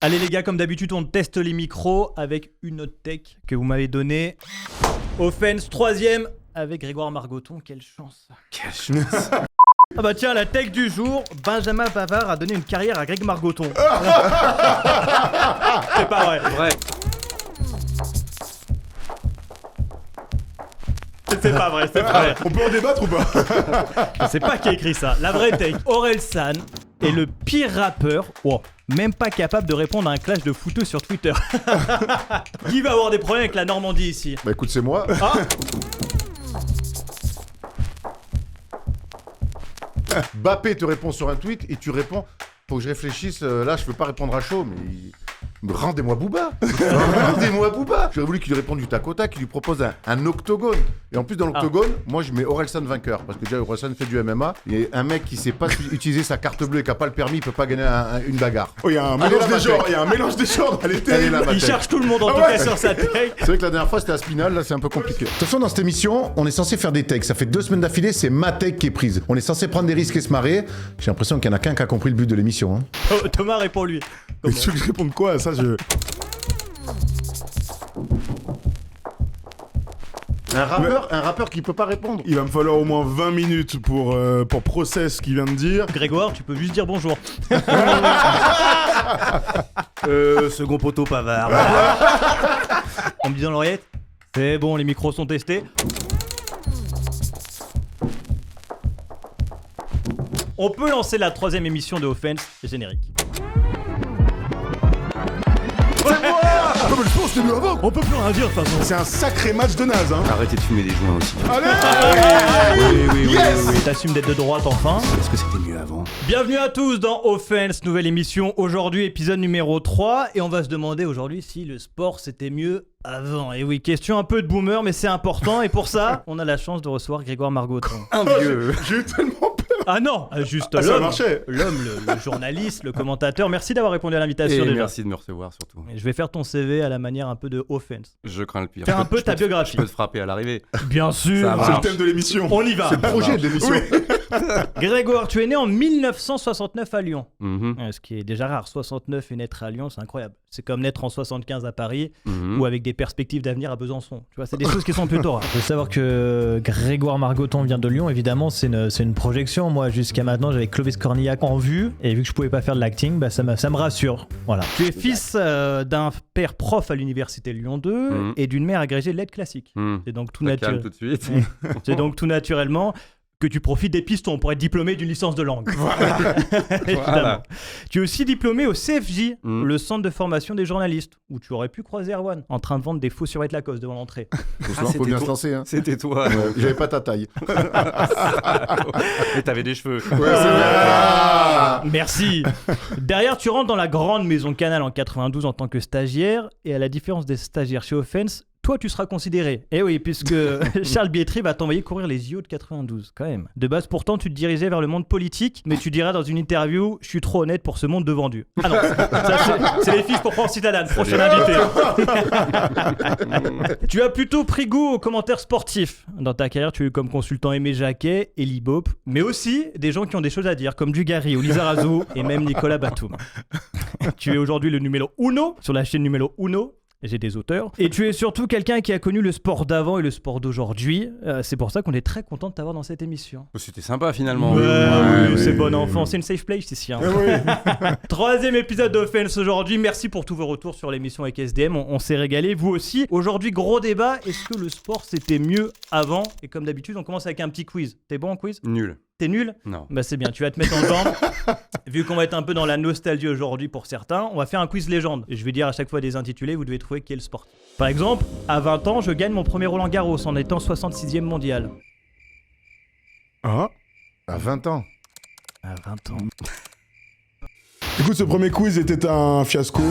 Allez les gars, comme d'habitude, on teste les micros avec une autre tech que vous m'avez donnée. Offense 3ème avec Grégoire Margoton, quelle chance. Quelle chance. Ah bah tiens, la tech du jour, Benjamin Pavard a donné une carrière à Greg Margoton. C'est pas vrai. Vrai. C'est pas vrai, c'est pas vrai. On peut en débattre ou pas? Je sais pas qui a écrit ça. La vraie tech, Orelsan est le pire rappeur, même pas capable de répondre à un clash de footeux sur Twitter. Qui va avoir des problèmes avec la Normandie ici? Bah écoute, c'est moi. Ah, Bappé te répond sur un tweet et tu réponds. Faut que je réfléchisse, là je peux pas répondre à chaud, mais rendez-moi Booba. Rendez-moi Booba. J'aurais voulu qu'il lui réponde du tac au tac, qu'il lui propose un octogone. Et en plus dans l'octogone, moi je mets Orelsan vainqueur. Parce que déjà Orelsan fait du MMA. Et un mec qui sait pas utiliser sa carte bleue et qui a pas le permis, il peut pas gagner une bagarre. Oh, il y a un mélange des genres, il y a un mélange des genres. il cherche tout le monde en tout cas sur sa tech. C'est vrai que la dernière fois c'était à Spinal, là c'est un peu compliqué. De toute façon dans cette émission, on est censé faire des techs. Ça fait 2 semaines d'affilée, c'est ma tech qui est prise. On est censé prendre des risques et se marrer. J'ai l'impression qu'il y en a qu'un qui a compris le but de l'émission. Hein. Oh, Thomas répond lui. Mais tu veux que je réponde quoi à ça? Un rappeur qui peut pas répondre. Il va me falloir au moins 20 minutes pour process ce qu'il vient de dire. Grégoire, tu peux juste dire bonjour. Second poteau Pavard. En me disant l'oreillette. C'est bon, les micros sont testés. On peut lancer la 3ème émission de Offense, générique. Ah, mais je pense que c'était mieux avant. On peut plus rien dire de toute façon. C'est un sacré match de naze, hein. Arrêtez de fumer des joints aussi. Allez. Oui, t'assumes d'être de droite enfin. Est-ce que c'était mieux avant? Bienvenue à tous dans Offense, nouvelle émission. Aujourd'hui, épisode numéro 3. Et on va se demander aujourd'hui si le sport c'était mieux avant. Et oui, question un peu de boomer, mais c'est important. Et pour ça, on a la chance de recevoir Grégoire Margoton. Un vieux. J'ai eu tellement peur. Ah non, juste Ah, ça l'homme. marchait. L'homme, le journaliste, le commentateur. Merci d'avoir répondu à l'invitation Et déjà. merci de me recevoir surtout. Je vais faire ton CV à la manière un peu de Offense. Je crains le pire. Fais un peu Je ta peux te- biographie. Je peux te frapper à l'arrivée. Bien sûr. Ça va. C'est le thème de l'émission. On y va. C'est le projet de l'émission. Grégoire, tu es né en 1969 à Lyon. Mhm. Ce qui est déjà rare. 69 et naître à Lyon, c'est incroyable. C'est comme naître en 75 à Paris Mhm. ou avec des perspectives d'avenir à Besançon. Tu vois, c'est des choses qui sont plutôt rares. Il faut savoir que Grégoire Margoton vient de Lyon, évidemment, c'est une projection. Moi, jusqu'à maintenant, j'avais Clovis Cornillac en vue, et vu que je pouvais pas faire de l'acting, bah, ça me rassure. Voilà. Tu es fils d'un père prof à l'université Lyon 2 Mhm. et d'une mère agrégée de lettres classiques. Mhm. C'est donc tout Ça calme naturel. tout de suite. C'est donc tout naturellement que tu profites des pistons pour être diplômé d'une licence de langue. Évidemment. Voilà. Tu es aussi diplômé au CFJ, Mm. le centre de formation des journalistes, où tu aurais pu croiser Erwan en train de vendre des faux survêtements Lacoste devant l'entrée. Faut c'était bien toi. se lancer. Hein. C'était toi. Ouais, j'avais pas ta taille. Et t'avais des cheveux. Merci. Derrière, tu rentres dans la grande maison Canal en 92 en tant que stagiaire, et à la différence des stagiaires chez Offense, toi, tu seras considéré. Eh oui, puisque Charles Bietri va t'envoyer courir les JO de 92, quand même. De base, pourtant, tu te dirigeais vers le monde politique, mais tu diras dans une interview, je suis trop honnête pour ce monde de vendus. Ah non, ça, c'est les fiches pour France Citadane, prochain invité. Tu as plutôt pris goût aux commentaires sportifs. Dans ta carrière, tu as eu comme consultant Aimé Jacquet, Elie Bop, mais aussi des gens qui ont des choses à dire, comme Dugarry ou Lizarazu, et même Nicolas Batum. Tu es aujourd'hui le numéro 1 sur la chaîne numéro 1. J'ai des auteurs. Et tu es surtout quelqu'un qui a connu le sport d'avant et le sport d'aujourd'hui. C'est pour ça qu'on est très content de t'avoir dans cette émission. C'était sympa finalement. Oui, c'est bon enfant. C'est une safe place ici. Hein. 3ème épisode d'Offense aujourd'hui. Merci pour tous vos retours sur l'émission avec SDM. On s'est régalé. Vous aussi. Aujourd'hui, gros débat. Est-ce que le sport c'était mieux avant? Et comme d'habitude, on commence avec un petit quiz. T'es bon en quiz? Nul. T'es nul? Non. Bah c'est bien, tu vas te mettre en jambe. Vu qu'on va être un peu dans la nostalgie aujourd'hui pour certains, on va faire un quiz légende. Et je vais dire à chaque fois des intitulés, vous devez trouver qui est le sport. Par exemple, à 20 ans, je gagne mon premier Roland Garros en étant 66e mondial. Ah. À 20 ans. À 20 ans. Écoute, ce premier quiz était un fiasco.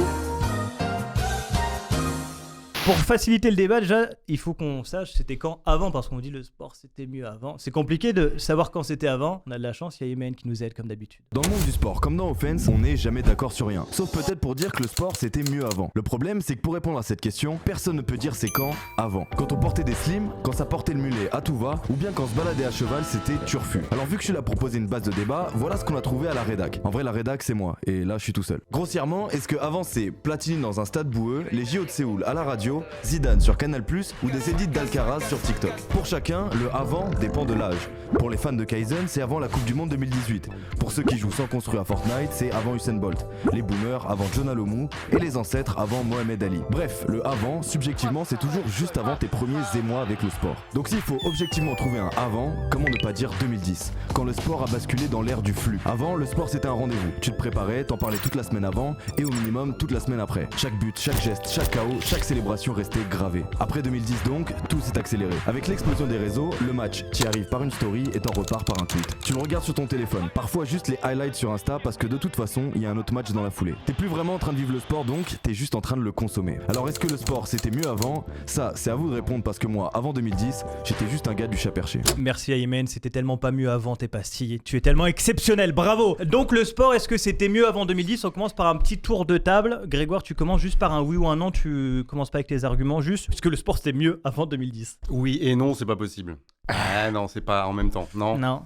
Pour faciliter le débat, déjà, il faut qu'on sache c'était quand avant, parce qu'on dit le sport c'était mieux avant. C'est compliqué de savoir quand c'était avant. On a de la chance, il y a Imen qui nous aide comme d'habitude. Dans le monde du sport, comme dans Offense, on n'est jamais d'accord sur rien. Sauf peut-être pour dire que le sport c'était mieux avant. Le problème, c'est que pour répondre à cette question, personne ne peut dire c'est quand avant. Quand on portait des slims, quand ça portait le mulet à tout va, ou bien quand se balader à cheval c'était turfu. Alors vu que je suis là pour poser une base de débat, voilà ce qu'on a trouvé à la rédac. En vrai, la rédac c'est moi, et là je suis tout seul. Grossièrement, est-ce que avant c'est Platini dans un stade boueux, les JO de Séoul à la radio, Zidane sur Canal+, ou des édits d'Alcaraz sur TikTok? Pour chacun, le avant dépend de l'âge. Pour les fans de Kaizen, c'est avant la Coupe du Monde 2018. Pour ceux qui jouent sans construire à Fortnite, c'est avant Usain Bolt. Les boomers avant John Alomou et les ancêtres avant Mohamed Ali. Bref, le avant, subjectivement, c'est toujours juste avant tes premiers émois avec le sport. Donc s'il faut objectivement trouver un avant, comment ne pas dire 2010, quand le sport a basculé dans l'ère du flux. Avant, le sport c'était un rendez-vous. Tu te préparais, t'en parlais toute la semaine avant et au minimum toute la semaine après. Chaque but, chaque geste, chaque KO, chaque célébration restait gravée. Après 2010 donc, tout s'est accéléré. Avec l'explosion des réseaux, le match, tu y arrives par une story et t'en repars par un tweet. Tu le regardes sur ton téléphone, parfois juste les highlights sur Insta parce que de toute façon, il y a un autre match dans la foulée. T'es plus vraiment en train de vivre le sport donc, t'es juste en train de le consommer. Alors est-ce que le sport c'était mieux avant? Ça, c'est à vous de répondre parce que moi, avant 2010, j'étais juste un gars du chat perché. Merci à Imen, c'était tellement pas mieux avant tes pastilles. Tu es tellement exceptionnel, bravo. Donc le sport, est-ce que c'était mieux avant 2010? On commence par un petit tour de table. Grégoire, tu commences juste par un oui ou un non, tu commences pas avec les arguments juste. Est-ce que le sport c'était mieux avant 2010? Oui et non, c'est pas possible. Ah non, c'est pas en même temps. Non. Non.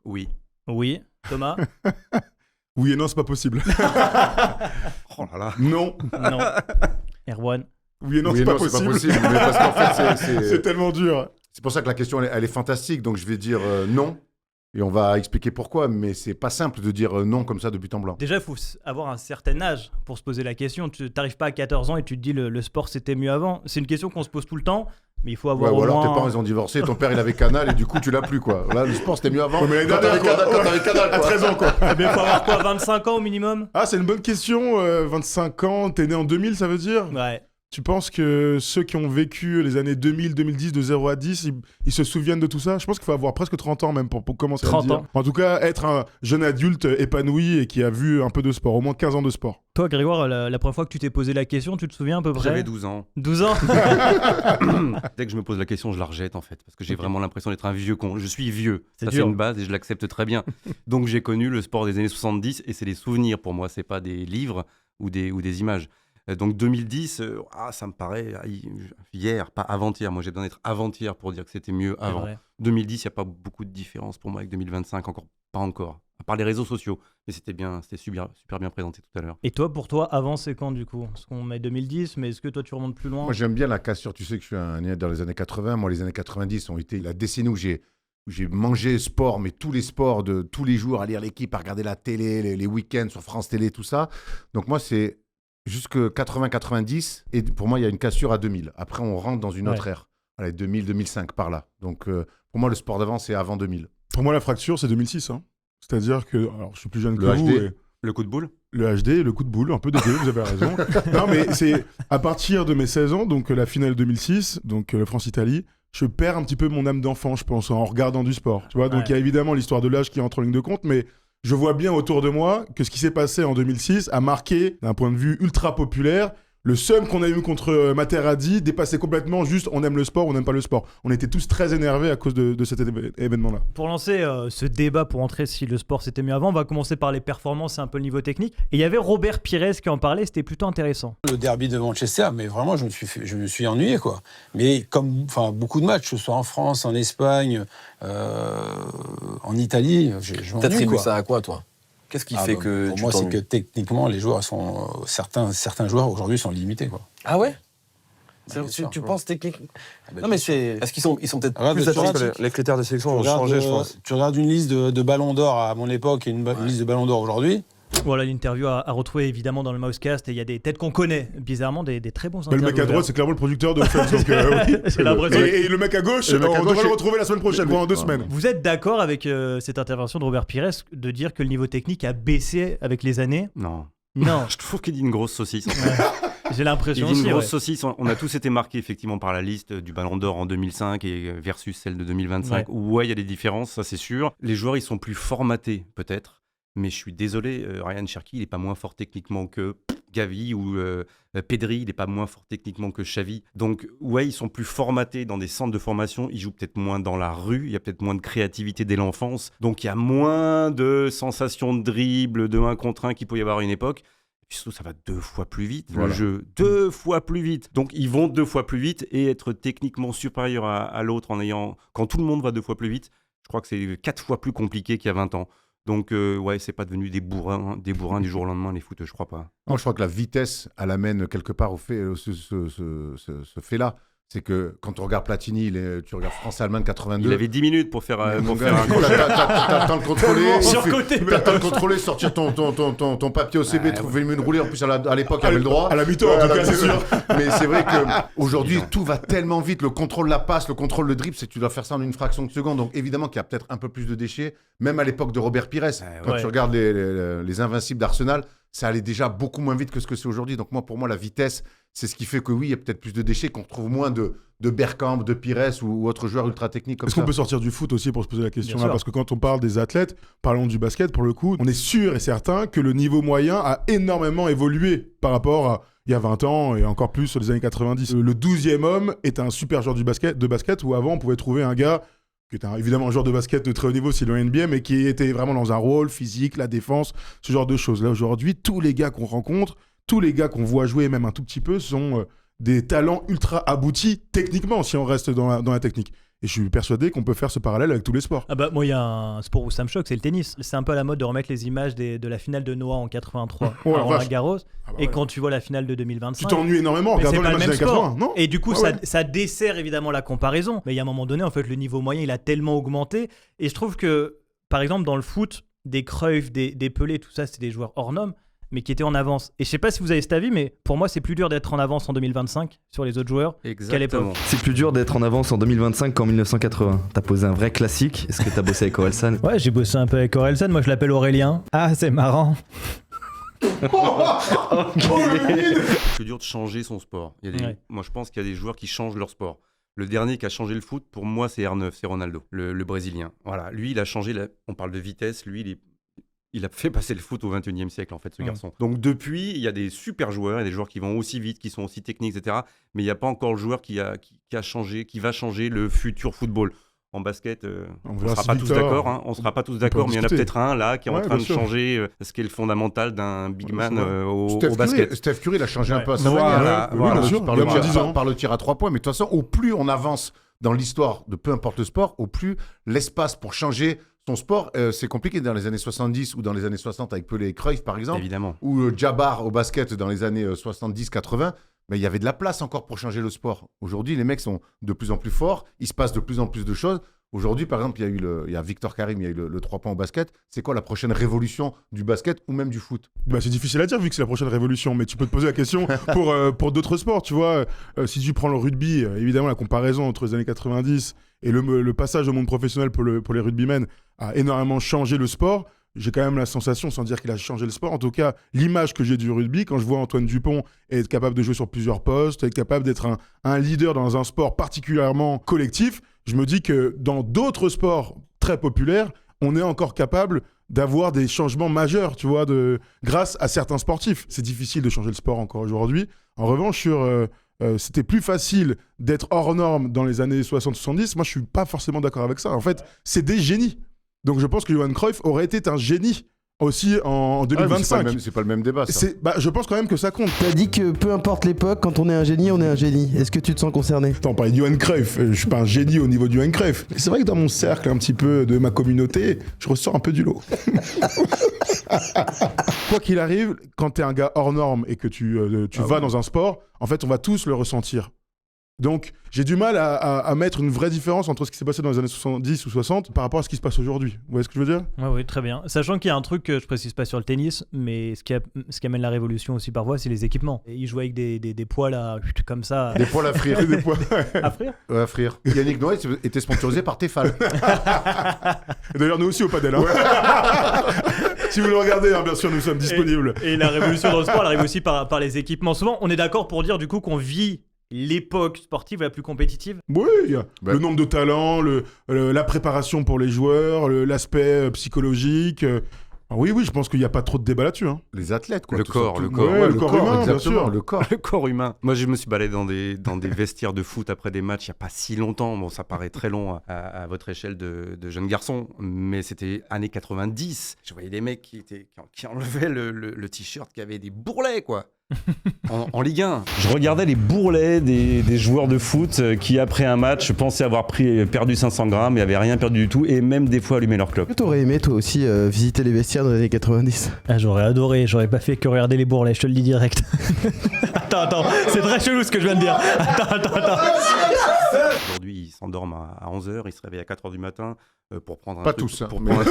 Oui. Oui. Thomas? Oui et non, c'est pas possible. Oh là là. Non. Non. Erwan? Oui et non, Oui, c'est pas non, c'est possible. pas possible. Mais parce qu'en fait, C'est tellement dur. c'est pour ça que la question, elle est fantastique. Donc, je vais dire non. Et on va expliquer pourquoi. Mais c'est pas simple de dire non comme ça de but en blanc. Déjà, il faut avoir un certain âge pour se poser la question. Tu n'arrives pas à 14 ans et tu te dis le sport c'était mieux avant. C'est une question qu'on se pose tout le temps, mais il faut avoir Ouais, ou au alors moins... tes parents ils ont divorcé, ton père il avait Canal et du coup tu l'as plus quoi. Là le sport c'était mieux avant. Ouais, mais l'année Quand t'avais dernière, Canal, quoi. quand t'avais Canal, À quoi. 13 ans, quoi. Eh bien, il faut avoir quoi, 25 ans au minimum? Ah, c'est une bonne question. 25 ans, t'es né en 2000, ça veut dire? Ouais. Tu penses que ceux qui ont vécu les années 2000, 2010, de 0 à 10, ils se souviennent de tout ça? Je pense qu'il faut avoir presque 30 ans même pour commencer à le 30 dire. ans. En tout cas, être un jeune adulte épanoui et qui a vu un peu de sport, au moins 15 ans de sport. Toi, Grégoire, la première fois que tu t'es posé la question, tu te souviens à peu près? J'avais 12 ans. 12 ans? Dès que je me pose la question, je la rejette en fait, parce que j'ai vraiment l'impression d'être un vieux con. Je suis vieux, C'est ça dur. c'est une base et je l'accepte très bien. Donc j'ai connu le sport des années 70 et c'est des souvenirs pour moi, c'est pas des livres ou des images. Donc 2010, ça me paraît hier, pas avant-hier. Moi j'ai besoin d'être avant-hier pour dire que c'était mieux C'est avant. vrai. 2010, il n'y a pas beaucoup de différence pour moi avec 2025, pas encore. À part les réseaux sociaux, mais c'était super bien présenté tout à l'heure. Et toi, pour toi, avant, c'est quand du coup? Parce qu'on met 2010, mais est-ce que toi, tu remontes plus loin? Moi j'aime bien la cassure, tu sais que je suis un né dans les années 80. Moi les années 90 ont été la décennie où j'ai mangé sport, mais tous les sports de tous les jours, à lire l'équipe, à regarder la télé, les week-ends sur France Télé, tout ça. Donc moi c'est jusque 80-90 et pour moi il y a une cassure à 2000. Après on rentre dans une autre ère. Allez, 2000-2005 par là. Donc pour moi le sport d'avant c'est avant 2000. Pour moi, la fracture, c'est 2006. Hein. C'est-à-dire que, alors je suis plus jeune que Le vous. HD. et- Le coup de boule? Le HD, le coup de boule, un peu des deux, vous avez raison. Non, mais c'est à partir de mes 16 ans, donc la finale 2006, donc le France-Italie, je perds un petit peu mon âme d'enfant, je pense, en regardant du sport. Tu vois, donc il y a évidemment l'histoire de l'âge qui entre en ligne de compte, mais je vois bien autour de moi que ce qui s'est passé en 2006 a marqué, d'un point de vue ultra populaire, le seum qu'on a eu contre Materazzi dépassait complètement juste on aime le sport, on n'aime pas le sport. On était tous très énervés à cause de cet événement-là. Pour lancer ce débat, pour entrer si le sport c'était mieux avant, on va commencer par les performances et un peu le niveau technique. Et il y avait Robert Pires qui en parlait, c'était plutôt intéressant. Le derby de Manchester, mais vraiment, je me suis ennuyé, quoi. Mais comme beaucoup de matchs, que ce soit en France, en Espagne, en Italie, je m'ennuie, T'attribues quoi. ça à quoi, toi? Qu'est-ce qui fait que pour tu moi, c'est que t'ennuies? techniquement, les joueurs sont certains joueurs aujourd'hui sont limités, quoi. Ah ouais? Bien sûr, Tu ouais. penses technique? bah, Non, mais c'est. Est-ce qu'ils sont peut-être Regarde, plus tu regardes- athlétiques? Les critères de sélection ont changé, je pense. Tu regardes une liste de ballons d'or à mon époque et une liste de ballons d'or aujourd'hui. Voilà, l'interview à retrouver évidemment dans le Mousecast. Et il y a des têtes qu'on connaît, bizarrement, des très bons Mais le intervieweurs. mec à droite, c'est clairement le producteur de Friends. Donc, oui. J'ai l'impression. Et le mec à gauche, Et le mec à on gauche, devrait le c'est- retrouver la semaine prochaine, pendant 2 semaines. Vous êtes d'accord avec cette intervention de Robert Pires de dire que le niveau technique a baissé avec les années? Non. Non, Je trouve qu'il dit une grosse saucisse. j'ai Il l'impression dit une aussi. grosse Ouais. saucisse. On a tous été marqués effectivement par la liste du Ballon d'Or en 2005 et versus celle de 2025. Ouais, il y a des différences, ça c'est sûr. Les joueurs, ils sont plus formatés peut-être, mais je suis désolé, Ryan Cherki, il est pas moins fort techniquement que Gavi ou Pedri, il n'est pas moins fort techniquement que Xavi. Donc, ouais, ils sont plus formatés dans des centres de formation. Ils jouent peut-être moins dans la rue. Il y a peut-être moins de créativité dès l'enfance. Donc, il y a moins de sensations de dribble, de 1 contre 1 qu'il peut y avoir à une époque. Et puis surtout, ça va 2 fois plus vite, le jeu. 2 fois plus vite. Donc, ils vont 2 fois plus vite et être techniquement supérieurs à l'autre quand tout le monde va 2 fois plus vite, je crois que c'est 4 fois plus compliqué qu'il y a 20 ans. Donc, ouais, c'est pas devenu des bourrins du jour au lendemain, les foot, je crois pas. Moi, je crois que la vitesse, elle amène quelque part au fait, ce fait-là. C'est que quand on regarde Platini, tu regardes France-Allemagne 82. Il avait 10 minutes pour faire un coup. T'as le temps de contrôler. Surcoté. T'as le temps de contrôler, sortir ton papier OCB, trouver une roulée. En plus, à l'époque, il y avait le droit. À la mi-temps, en tout cas, c'est sûr. Mais c'est vrai qu'aujourd'hui, tout va tellement vite. Le contrôle de la passe, le contrôle le dribble, c'est que tu dois faire ça en une fraction de seconde. Donc, évidemment qu'il y a peut-être un peu plus de déchets. Même à l'époque de Robert Pires, quand tu regardes les Invincibles d'Arsenal, ça allait déjà beaucoup moins vite que ce que c'est aujourd'hui. Donc, pour moi, la vitesse, c'est ce qui fait que oui, il y a peut-être plus de déchets, qu'on retrouve moins de Bergkamp, de Pires ou autres joueurs ultra techniques comme ça. Est-ce qu'on peut sortir du foot aussi pour se poser la question là ? Parce que quand on parle des athlètes, parlons du basket pour le coup, on est sûr et certain que le niveau moyen a énormément évolué par rapport à il y a 20 ans et encore plus sur les années 90. Le 12e homme est un super joueur de basket où avant on pouvait trouver un gars qui était évidemment un joueur de basket de très haut niveau, c'est le NBA, mais qui était vraiment dans un rôle physique, la défense, ce genre de choses. Là aujourd'hui, tous les gars qu'on rencontre, tous les gars qu'on voit jouer même un tout petit peu sont des talents ultra aboutis techniquement, si on reste dans la technique. Et je suis persuadé qu'on peut faire ce parallèle avec tous les sports. Ah bah moi il y a un sport où ça me choque, c'est le tennis. C'est un peu à la mode de remettre les images de la finale de Noah en 83 à Roland-Garros. Et quand tu vois la finale de 2025, tu t'ennuies énormément en regardant les matchs des années 80, non ? Et du coup ça dessert évidemment la comparaison. Mais il y a un moment donné, en fait, le niveau moyen il a tellement augmenté. Et je trouve que par exemple dans le foot, des Cruyff, des Pelé, tout ça, c'est des joueurs hors normes, mais qui étaient en avance. Et je sais pas si vous avez cet avis, mais pour moi, c'est plus dur d'être en avance en 2025 sur les autres joueurs qu'à l'époque. C'est plus dur d'être en avance en 2025 qu'en 1980. T'as posé un vrai classique. Est-ce que t'as bossé avec Orelsan ? Ouais, j'ai bossé un peu avec Orelsan. Moi, je l'appelle Aurélien. Ah, c'est marrant. C'est dur de changer son sport. Moi, je pense qu'il y a des joueurs qui changent leur sport. Le dernier qui a changé le foot, pour moi, c'est R9, c'est Ronaldo, le Brésilien. Voilà, lui, il a changé. On parle de vitesse. Lui, il a fait passer le foot au XXIe siècle, en fait, ce garçon. Donc, depuis, il y a des super joueurs, il y a des joueurs qui vont aussi vite, qui sont aussi techniques, etc. Mais il n'y a pas encore le joueur qui a changé, qui va changer le futur football. En basket, on ne sera pas tous d'accord. Hein. On ne sera pas tous d'accord, mais il y en a peut-être un là qui est en train de changer ce qui est le fondamental d'un big man au basket. Steph Curry, il a changé un peu à sa manière. Par le tir à 3 points. Mais de toute façon, au plus on avance dans l'histoire de peu importe le sport, au plus l'espace pour changer son sport, c'est compliqué dans les années 70 ou dans les années 60 avec Pelé et Cruyff, par exemple. Évidemment. Ou Jabbar au basket dans les années 70-80. Mais il y avait de la place encore pour changer le sport. Aujourd'hui, les mecs sont de plus en plus forts. Il se passe de plus en plus de choses. Aujourd'hui, par exemple, il y a Victor Karim, il y a eu le 3 points au basket. C'est quoi la prochaine révolution du basket ou même du foot ? C'est difficile à dire vu que c'est la prochaine révolution, mais tu peux te poser la question pour d'autres sports. Tu vois, si tu prends le rugby, évidemment, la comparaison entre les années 90 et le passage au monde professionnel pour les rugbymen a énormément changé le sport. J'ai quand même la sensation, sans dire qu'il a changé le sport, en tout cas, l'image que j'ai du rugby, quand je vois Antoine Dupont être capable de jouer sur plusieurs postes, être capable d'être un leader dans un sport particulièrement collectif, je me dis que dans d'autres sports très populaires, on est encore capable d'avoir des changements majeurs, tu vois, grâce à certains sportifs. C'est difficile de changer le sport encore aujourd'hui. En revanche, c'était plus facile d'être hors norme dans les années 60-70. Moi, je suis pas forcément d'accord avec ça. En fait, c'est des génies. Donc je pense que Johan Cruyff aurait été un génie aussi en 2025. C'est pas le même débat, ça. Je pense quand même que ça compte. T'as dit que peu importe l'époque, quand on est un génie, on est un génie. Est-ce que tu te sens concerné ? Attends, on parlait de Johan Cruyff. Je suis pas un génie au niveau de Johan Cruyff. C'est vrai que dans mon cercle, un petit peu de ma communauté, je ressors un peu du lot. Quoi qu'il arrive, quand t'es un gars hors norme et que tu vas dans un sport, en fait, on va tous le ressentir. Donc, j'ai du mal à mettre une vraie différence entre ce qui s'est passé dans les années 70 ou 60 par rapport à ce qui se passe aujourd'hui. Vous voyez ce que je veux dire ? Oui, très bien. Sachant qu'il y a un truc que je précise pas sur le tennis, mais ce qui amène la révolution aussi parfois, c'est les équipements. Et ils jouent avec des poils comme ça. Des poils à frire. À frire ? À frire. Yannick Noah était sponsorisé par Tefal. D'ailleurs, nous aussi au padel. Hein. Si vous le regardez, hein, bien sûr, nous sommes disponibles. Et la révolution dans le sport, elle arrive aussi par les équipements. Souvent, on est d'accord pour dire du coup qu'on vit l'époque sportive la plus compétitive. Oui, le nombre de talents, la préparation pour les joueurs, l'aspect psychologique. Oui, je pense qu'il n'y a pas trop de débat là-dessus. Hein. Les athlètes, quoi. Le corps. Ouais, le corps humain, bien exactement, sûr. le corps. Le corps humain. Moi, je me suis baladé dans des vestiaires de foot après des matchs il n'y a pas si longtemps. Bon, ça paraît très long à votre échelle de jeunes garçons, mais c'était années 90. Je voyais des mecs qui enlevaient le t-shirt, qui avait des bourrelets, quoi. En Ligue 1. Je regardais les bourrelets des joueurs de foot qui, après un match, pensaient avoir perdu 500 grammes et n'avaient rien perdu du tout, et même des fois allumer leur clope. Est-ce que t'aurais aimé toi aussi visiter les vestiaires dans les années 90? Ah, j'aurais adoré, j'aurais pas fait que regarder les bourrelets, je te le dis direct. Attends, c'est très chelou ce que je viens de dire. Attends. Aujourd'hui, ils s'endorment à 11h, ils se réveillent à 4h du matin pour prendre Pas tous, hein, pour mais- prendre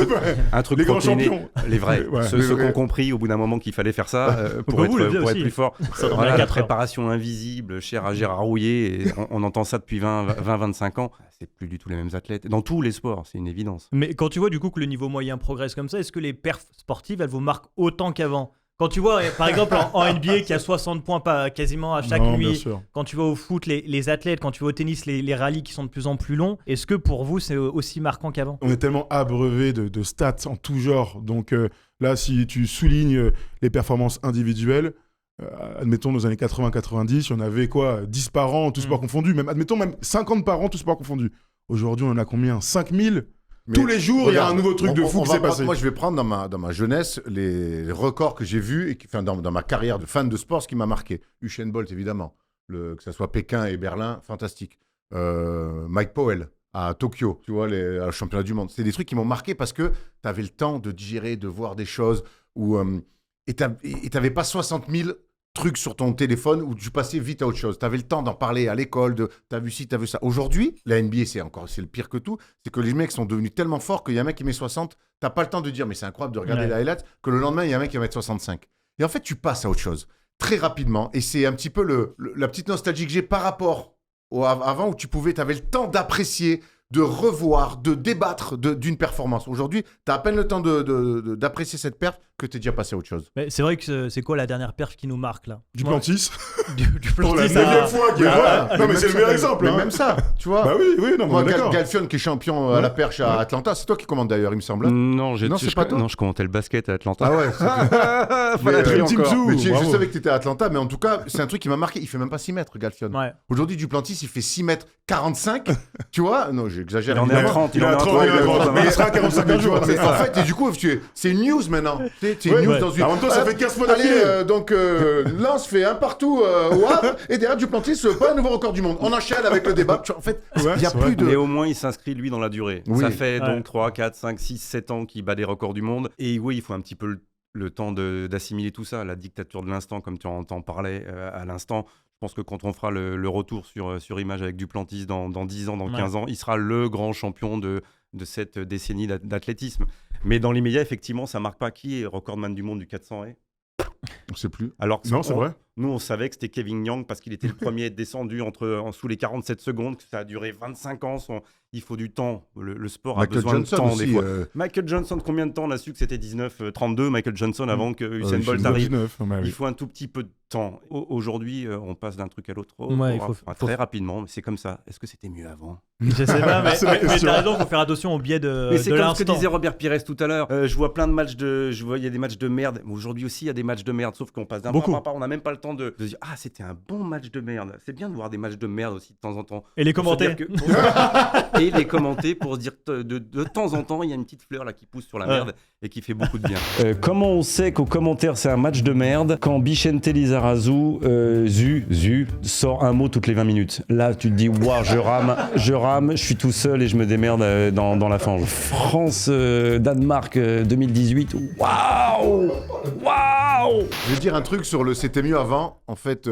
un truc Les grands protéiné. champions. Les vrais. Ouais. Ceux qui ont compris au bout d'un moment qu'il fallait faire ça pour Vous le faisiez être aussi. plus fort. Ça dormait Voilà, à la 4 heures. préparation invisible, chère à Gérard Rouillet, et on entend ça depuis 20-25 ans. C'est plus du tout les mêmes athlètes. Dans tous les sports, c'est une évidence. Mais quand tu vois du coup que le niveau moyen progresse comme ça, est-ce que les perfs sportives, elles vous marquent autant qu'avant? Quand tu vois, par exemple, en NBA, qui a 60 points quasiment à chaque Non, bien nuit, sûr. quand tu vas au foot, les athlètes, quand tu vas au tennis, les rallyes qui sont de plus en plus longs, est-ce que pour vous, c'est aussi marquant qu'avant? On est tellement abreuvé de stats en tout genre. Donc là, si tu soulignes les performances individuelles, admettons dans les années 80-90, il y en avait quoi 10 par an, tous sports confondus. Admettons même 50 par an, tous sports confondus. Aujourd'hui, on en a combien 5000? Mais Tous les jours, il y a regarde, un nouveau truc de fou on qui va s'est prendre- passé. Moi, je vais prendre dans ma jeunesse les records que j'ai vus, dans ma carrière de fan de sport, ce qui m'a marqué. Usain Bolt, évidemment. Que ce soit Pékin et Berlin, fantastique. Mike Powell à Tokyo, tu vois, le championnat du monde. C'est des trucs qui m'ont marqué parce que tu avais le temps de digérer, de voir des choses. Et tu n'avais pas 60 000 trucs sur ton téléphone où tu passais vite à autre chose. Tu avais le temps d'en parler à l'école, t'as vu ci, t'as vu ça. Aujourd'hui, la NBA, c'est le pire que tout, c'est que les mecs sont devenus tellement forts qu'il y a un mec qui met 60, t'as pas le temps de dire mais c'est incroyable de regarder la highlight, que le lendemain, il y a un mec qui va mettre 65. Et en fait, tu passes à autre chose très rapidement. Et c'est un petit peu la petite nostalgie que j'ai par rapport avant où t'avais le temps d'apprécier, de revoir, de débattre d'une performance. Aujourd'hui, tu as à peine le temps d'apprécier cette perf que tu es déjà passé à autre chose. Mais c'est vrai que c'est quoi la dernière perf qui nous marque là? Du Plantis. Du Pour la Plantis, 9e fois qu'il y a. Non, mais c'est le meilleur exemple. Mais hein. même ça, tu vois. Bah oui, non, Moi, mais d'accord. Galfion qui est champion à la perche à Atlanta, c'est toi qui commandes d'ailleurs, il me semble. Non, c'est pas toi. non, je commentais le basket à Atlanta. Ah ouais. Voilà, Mais, tu encore. mais je Bravo. savais que tu étais à Atlanta, mais en tout cas, c'est un truc qui m'a marqué. Il fait même pas 6 mètres, Galfion. Ouais. Aujourd'hui, Duplantis, il fait 6 mètres 45. Tu vois? Non, j'exagère. Il en est à évidemment. 30. Il est à 30, Ouais, il est à 30. Mais il sera à 45 un jour. Mais en fait, et du coup, c'est une news maintenant. C'est une news Ouais. dans une. En même temps, ça fait 15 fois Allez, d'affilée. donc Lens fait un partout au Havre, et derrière Duplantis, pas un nouveau record du monde. On enchaîne avec le débat. En fait, il Ouais, n'y a c'est plus vrai. de. Mais au moins, il s'inscrit, lui, dans la durée. Oui. Ça fait Ouais. donc 3, 4, 5, 6, 7 ans qu'il bat des records du monde. Et oui, il faut un petit peu le temps d'assimiler tout ça. La dictature de l'instant, comme tu en parlais à l'instant. Je pense que quand on fera le retour sur image avec Duplantis dans 10 ans, dans 15 ans, il sera le grand champion de cette décennie d'athlétisme. Mais dans l'immédiat, effectivement, ça marque pas qui est recordman du monde du 400 et. On sait plus. Alors que Non, c'est vrai. Nous, on savait que c'était Kevin Young parce qu'il était le premier à être descendu sous les 47 secondes, que ça a duré 25 ans. Il faut du temps. Le sport a Michael besoin Johnson de temps, aussi. des fois. Michael Johnson, combien de temps on a su que c'était 19-32 Michael Johnson avant que Usain Bolt arrive? 19, ouais, Il oui. faut un tout petit peu de temps. Aujourd'hui, on passe d'un truc à l'autre Ouais, il faut- très rapidement, mais c'est comme ça. Est-ce que c'était mieux avant? Je sais pas, mais C'est la question. t'as raison, faut faire attention au biais de Mais c'est de comme ce que l'instant. disait Robert Pires tout à l'heure. Je vois plein de matchs il y a des matchs de merde. Mais aujourd'hui aussi, il y a des matchs de merde. Sauf qu'on passe d'un Beaucoup. point par point. On n'a même pas le temps de se dire ah, c'était un bon match de merde. C'est bien de voir des matchs de merde aussi de temps en temps. Et les Pour se commenter. dire que- et les commenter pour se dire de temps en temps, il y a une petite fleur là qui pousse sur la merde et qui fait beaucoup de bien. Comment on sait qu'au commentaire c'est un match de merde quand Bichente Lizarazu sort un mot toutes les 20 minutes? Là, tu te dis waouh, je rame, je suis tout seul et je me démerde dans la fange. France Danemark 2018. Waouh. Je vais dire un truc sur c'était mieux avant. En fait,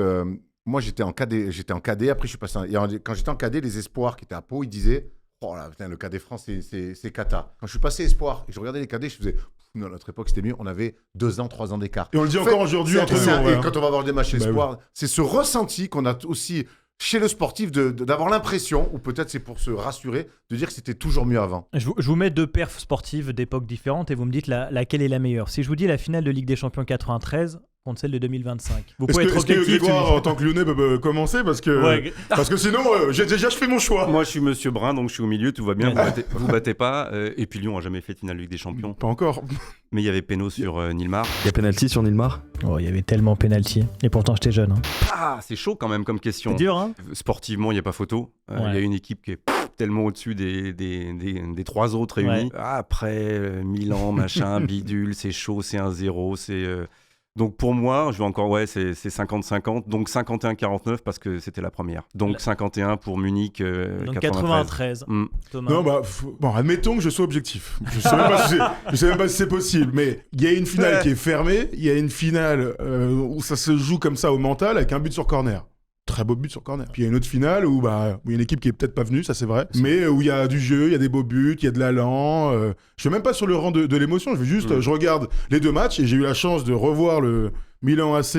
moi j'étais en cadet, après je suis passé quand j'étais en cadet, les espoirs qui étaient à Pau, ils disaient oh là putain, le cadet France c'est cata. Quand je suis passé espoir et je regardais les cadets, je faisais non, à notre époque c'était mieux, on avait 2 ans, 3 ans d'écart. Et on le dit En fait, encore aujourd'hui entre nous. et ouais. quand on va voir des matchs Bah espoir, c'est ce ressenti qu'on a aussi chez le sportif d'avoir l'impression, ou peut-être c'est pour se rassurer, de dire que c'était toujours mieux avant. Je vous mets deux perfs sportives d'époques différentes et vous me dites laquelle est la meilleure. Si je vous dis la finale de Ligue des Champions 93, contre celle de 2025. Vous Est-ce pouvez que, être est-ce que objectif. Grégoire, en tant que Lyonnais, peut commencer parce que sinon, je fais mon choix. Moi, je suis Monsieur Brun, donc je suis au milieu, tout va bien. Ouais. Vous battez pas. Et puis Lyon a jamais fait de finale de Ligue des Champions. Pas encore. Mais il y avait péno sur Nilmar. Il y a penalty sur Nilmar. Oh, il y avait tellement penalty. Et pourtant, j'étais jeune. Hein. Ah, c'est chaud quand même comme question. C'est dur, hein. Sportivement, il n'y a pas photo. Il y a une équipe qui est tellement au-dessus des trois autres réunis. Ouais. Après, Milan, machin, bidule, c'est chaud, c'est 1-0, c'est... Donc pour moi, je vais encore, c'est 50-50, donc 51-49 parce que c'était la première. Donc 51 pour Munich, Donc 93. 93. Thomas. Non, bon, admettons que je sois objectif. Je sais même pas si c'est possible, mais il y a une finale qui est fermée, il y a une finale où ça se joue comme ça au mental avec un but sur corner. Très beau but sur corner. Puis il y a une autre finale où il y a une équipe qui est peut-être pas venue, ça c'est vrai, mais où il y a du jeu, il y a des beaux buts, il y a de l'allant. Je suis même pas sur le rang de l'émotion, je veux juste, je regarde les deux matchs et j'ai eu la chance de revoir le Milan AC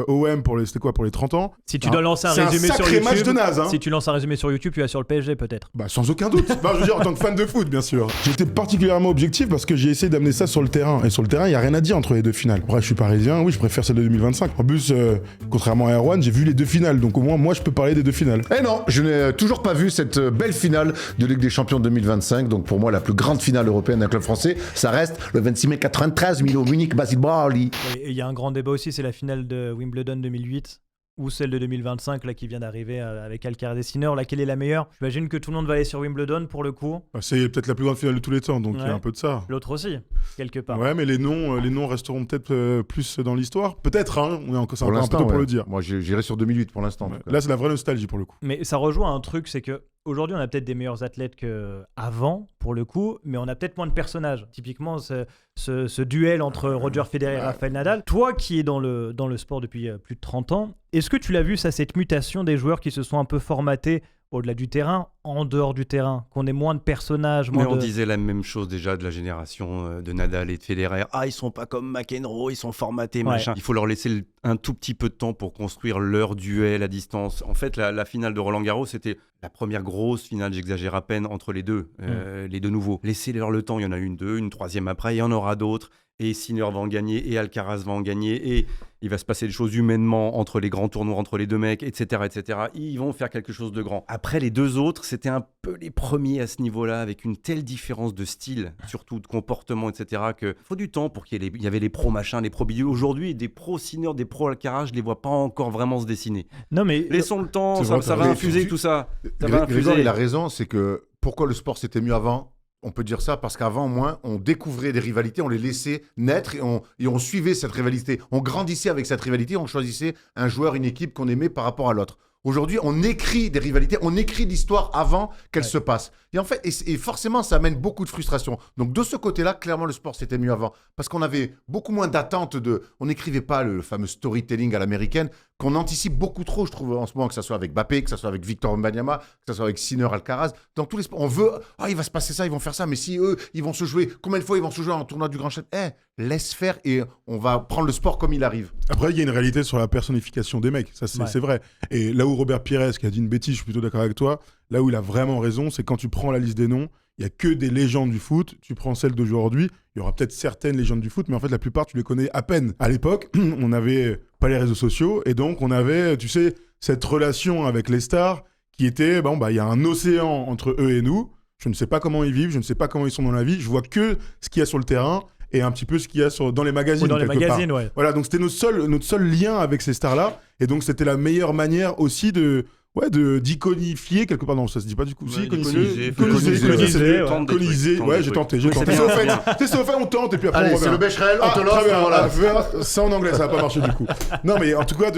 OM pour les 30 ans. Si tu dois lancer un résumé sur sacré YouTube, match de naze, hein. Si tu lances un résumé sur YouTube, tu vas sur le PSG peut-être. Bah sans aucun doute. Je veux dire en tant que fan de foot bien sûr. J'étais particulièrement objectif parce que j'ai essayé d'amener ça sur le terrain et sur le terrain il y a rien à dire entre les deux finales. Après je suis parisien, oui je préfère celle de 2025. En plus contrairement à Erwan, j'ai vu les deux finales donc au moins moi je peux parler des deux finales. Eh non, je n'ai toujours pas vu cette belle finale de Ligue des Champions 2025. Donc pour moi la plus grande finale européenne d'un club français, ça reste le 26 mai 93 Milo Munich Basketball. Et il y a un grand débat aussi, c'est la finale de Wimbledon 2008 ou celle de 2025 là qui vient d'arriver avec Alcaraz et Sinner. Laquelle est la meilleure? J'imagine que tout le monde va aller sur Wimbledon pour le coup. C'est peut-être la plus grande finale de tous les temps donc il y a un peu de ça. L'autre aussi, quelque part. Ouais mais les noms resteront peut-être plus dans l'histoire. Peut-être hein, c'est encore un peu tôt pour le dire. Moi j'irai sur 2008 pour l'instant. Là c'est la vraie nostalgie pour le coup. Mais ça rejoint un truc, c'est que aujourd'hui, on a peut-être des meilleurs athlètes qu'avant, pour le coup, mais on a peut-être moins de personnages. Typiquement, ce duel entre Roger Federer et Rafael Nadal. Toi qui es dans le sport depuis plus de 30 ans, est-ce que tu l'as vu, ça, cette mutation des joueurs qui se sont un peu formatés au-delà du terrain, en dehors du terrain, qu'on ait moins de personnages, Mais on disait la même chose déjà de la génération de Nadal et de Federer. Ah, ils sont pas comme McEnroe, ils sont formatés, machin. Il faut leur laisser un tout petit peu de temps pour construire leur duel à distance. En fait, la finale de Roland-Garros, c'était la première grosse finale, j'exagère à peine, entre les deux nouveaux. Laissez-leur le temps, il y en a une troisième après, il y en aura d'autres. Et Sinner va en gagner, et Alcaraz va en gagner, et il va se passer des choses humainement entre les grands tournois, entre les deux mecs, etc., etc. Ils vont faire quelque chose de grand. Après, les deux autres, c'était un peu les premiers à ce niveau-là, avec une telle différence de style, surtout de comportement, etc., qu'il faut du temps pour qu'il y avait les pros machin, les pros bidules. Aujourd'hui, des pros Sinner, des pros Alcaraz, je les vois pas encore vraiment se dessiner. Non, mais laissons le temps, ça va infuser tout ça. Grégoire, il a raison, c'est que pourquoi le sport c'était mieux avant? On peut dire ça parce qu'avant, au moins, on découvrait des rivalités, on les laissait naître et on suivait cette rivalité. On grandissait avec cette rivalité, on choisissait un joueur, une équipe qu'on aimait par rapport à l'autre. Aujourd'hui, on écrit des rivalités, on écrit l'histoire avant qu'elle se passe. Et en fait, et forcément, ça amène beaucoup de frustration. Donc, de ce côté-là, clairement, le sport, c'était mieux avant. Parce qu'on avait beaucoup moins d'attentes on n'écrivait pas le fameux storytelling à l'américaine, qu'on anticipe beaucoup trop, je trouve, en ce moment, que ce soit avec Mbappé, que ce soit avec Victor Wembanyama, que ce soit avec Sinner, Alcaraz. Dans tous les sports, on veut, il va se passer ça, ils vont faire ça, mais si eux, ils vont se jouer, combien de fois ils vont se jouer en tournoi du Grand Chelem? Laisse faire et on va prendre le sport comme il arrive. Après, il y a une réalité sur la personnification des mecs, ça c'est vrai. Et là où Robert Pires, qui a dit une bêtise, je suis plutôt d'accord avec toi, là où il a vraiment raison, c'est quand tu prends la liste des noms, il n'y a que des légendes du foot, tu prends celle d'aujourd'hui, il y aura peut-être certaines légendes du foot, mais en fait la plupart tu les connais à peine. À l'époque, on n'avait pas les réseaux sociaux, et donc on avait, tu sais, cette relation avec les stars qui était, il y a un océan entre eux et nous, je ne sais pas comment ils vivent, je ne sais pas comment ils sont dans la vie, je vois que ce qu'il y a sur le terrain, et un petit peu ce qu'il y a dans les magazines. Ou dans les magazines, ouais. Voilà, donc c'était notre seul lien avec ces stars-là, et donc c'était la meilleure manière aussi d'iconifier quelque part. Non, ça se dit pas du coup. Ouais, iconiser. Ouais, j'ai tenté. C'est au fait, on tente et puis après on revient. C'est le Becherel, on te l'offre. Ça en anglais, ça va pas marcher du coup. Non, mais en tout cas,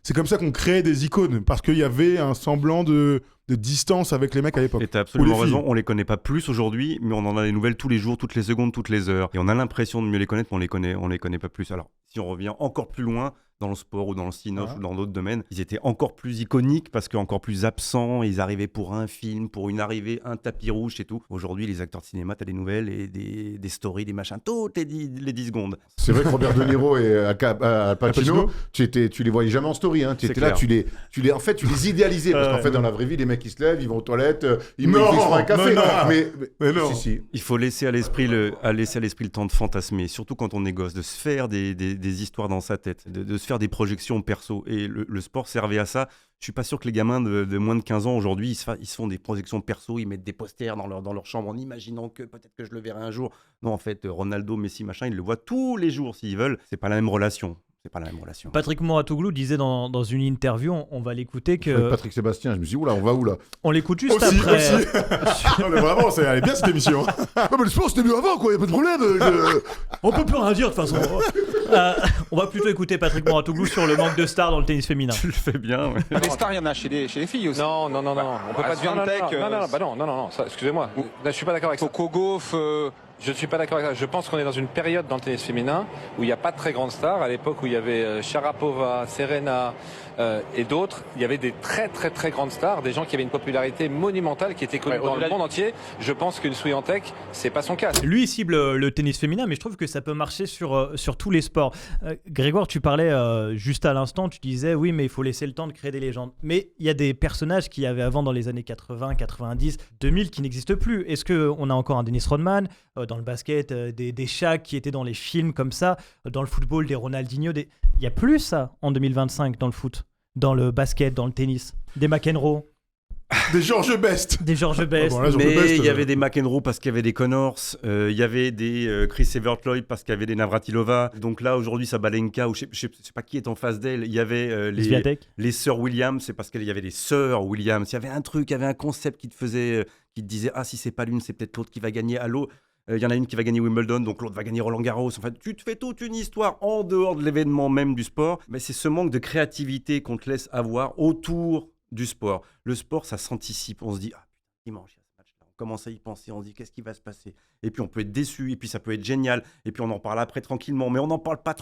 c'est comme ça qu'on crée des icônes parce qu'il y avait un semblant de distance avec les mecs à l'époque. Et t'as absolument raison, on les connaît pas plus aujourd'hui, mais on en a des nouvelles tous les jours, toutes les secondes, toutes les heures. Et on a l'impression de mieux les connaître, mais on les connaît pas plus. Alors, si on revient encore plus loin, dans le sport ou dans le cinéma ou dans d'autres domaines, ils étaient encore plus iconiques parce qu'encore plus absents, ils arrivaient pour un film, pour une arrivée, un tapis rouge et tout. Aujourd'hui, les acteurs de cinéma, t'as des nouvelles et des stories, des machins, toutes les 10 secondes. C'est vrai que Robert De Niro et Al Pacino, tu les voyais jamais en story, hein. Tu étais là, en fait, tu les idéalisais parce qu'en fait, dans la vraie vie, les mecs mecs ils se lèvent, ils vont aux toilettes, ils Non, se font un café. non. Mais non. si. Il faut laisser à l'esprit le temps de fantasmer, surtout quand on est gosse, de se faire des histoires dans sa tête, de se faire des projections perso. Et le sport servait à ça. Je suis pas sûr que les gamins de moins de 15 ans aujourd'hui, ils se font des projections perso, ils mettent des posters dans leur chambre en imaginant que peut-être que je le verrai un jour. Non, en fait, Ronaldo, Messi, machin, ils le voient tous les jours s'ils veulent. C'est pas la même relation. Patrick Mouratoglou disait dans une interview, on va l'écouter que... Patrick Sébastien, je me suis dit, oula, on va où là? On l'écoute juste Aussi. après. Non, mais vraiment, ça allait bien cette émission. Non mais le sport c'était mieux avant quoi, y a pas de problème. On peut plus rien dire de toute façon. On va plutôt écouter Patrick Mouratoglou sur le manque de stars dans le tennis féminin. Tu le fais bien. Ouais. Les stars, il y en a chez les filles aussi. Non, on peut pas devenir tech. Non, excusez-moi. Je suis pas d'accord avec ça. Coco Gauff, je ne suis pas d'accord avec ça. Je pense qu'on est dans une période dans le tennis féminin où il n'y a pas de très grandes stars. À l'époque où il y avait Sharapova, Serena et d'autres, il y avait des très très très grandes stars, des gens qui avaient une popularité monumentale, qui étaient connus dans le monde entier. Je pense qu'une Swiatek, c'est pas son cas. Lui, il cible le tennis féminin, mais je trouve que ça peut marcher sur tous les sports. Grégoire, tu parlais juste à l'instant, tu disais oui, mais il faut laisser le temps de créer des légendes. Mais il y a des personnages qui y avaient avant dans les années 80, 90, 2000 qui n'existent plus. Est-ce qu'on a encore un Dennis Rodman dans le basket, des Shaq qui étaient dans les films comme ça, dans le football, des Ronaldinho, il n'y a plus ça en 2025 dans le foot, dans le basket, dans le tennis, des McEnroe. Des George Best. Des George Best. Bon, là, George Mais Best, il y avait des McEnroe parce qu'il y avait des Connors, il y avait des Chris Evert-Lloyd parce qu'il y avait des Navratilova. Donc là, aujourd'hui, Sabalenka, ou je sais pas qui est en face d'elle, il y avait les sœurs Williams, c'est parce qu'il y avait des sœurs Williams. Il y avait un truc, il y avait un concept qui te disait, ah, si c'est pas l'une, c'est peut-être l'autre qui va gagner. Allô, il y en a une qui va gagner Wimbledon, donc l'autre va gagner Roland Garros. Enfin, tu te fais toute une histoire en dehors de l'événement même du sport. Mais c'est ce manque de créativité qu'on te laisse avoir autour du sport. Le sport, ça s'anticipe. On se dit, ah putain, dimanche, il y a ce match-là. On commence à y penser, on se dit, qu'est-ce qui va se passer? Et puis on peut être déçu, et puis ça peut être génial, et puis on en parle après tranquillement, mais on n'en parle pas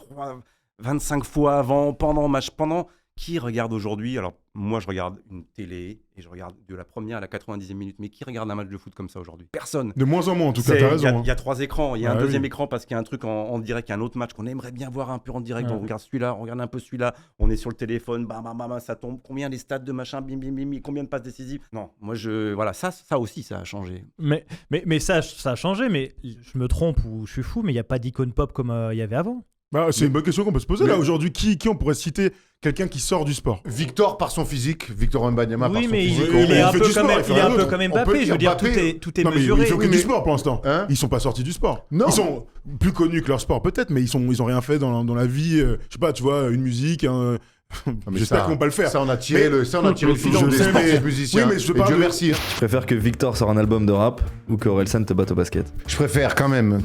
25 fois avant, pendant. Qui regarde aujourd'hui? Alors, moi, je regarde une télé et je regarde de la première à la 90e minute. Mais qui regarde un match de foot comme ça aujourd'hui? Personne. De moins en moins, en tout cas, t'as raison. Il y a 3 écrans. Il y a un deuxième écran parce qu'il y a un truc en direct, il y a un autre match qu'on aimerait bien voir un peu en direct. On regarde celui-là, on regarde un peu celui-là. On est sur le téléphone, bam, ça tombe. Combien les stats de machin, bim, bim, bim, combien de passes décisives? Non, moi, voilà, ça aussi, ça a changé. Mais ça a changé, mais je me trompe ou je suis fou, mais il n'y a pas d'icône pop comme il y avait avant. Bah, c'est une bonne question qu'on peut se poser là aujourd'hui. Qui on pourrait citer quelqu'un qui sort du sport? Victor par son physique, Victor Wembanyama par son physique. Il est un peu comme Mbappé, je veux dire, tout est mesuré. Ils font que du sport pour l'instant. Ils sont pas sortis du sport. Non. Ils sont plus connus que leur sport peut-être, mais ils ont rien fait dans la vie. Je sais pas, tu vois, une musique. J'espère qu'ils vont pas le faire. Ça on a tiré le filon des sportifs musiciens. Oui, mais je parle Dieu merci. Je préfère que Victor sorte un album de rap ou que Orelsan te batte au basket. Je préfère quand même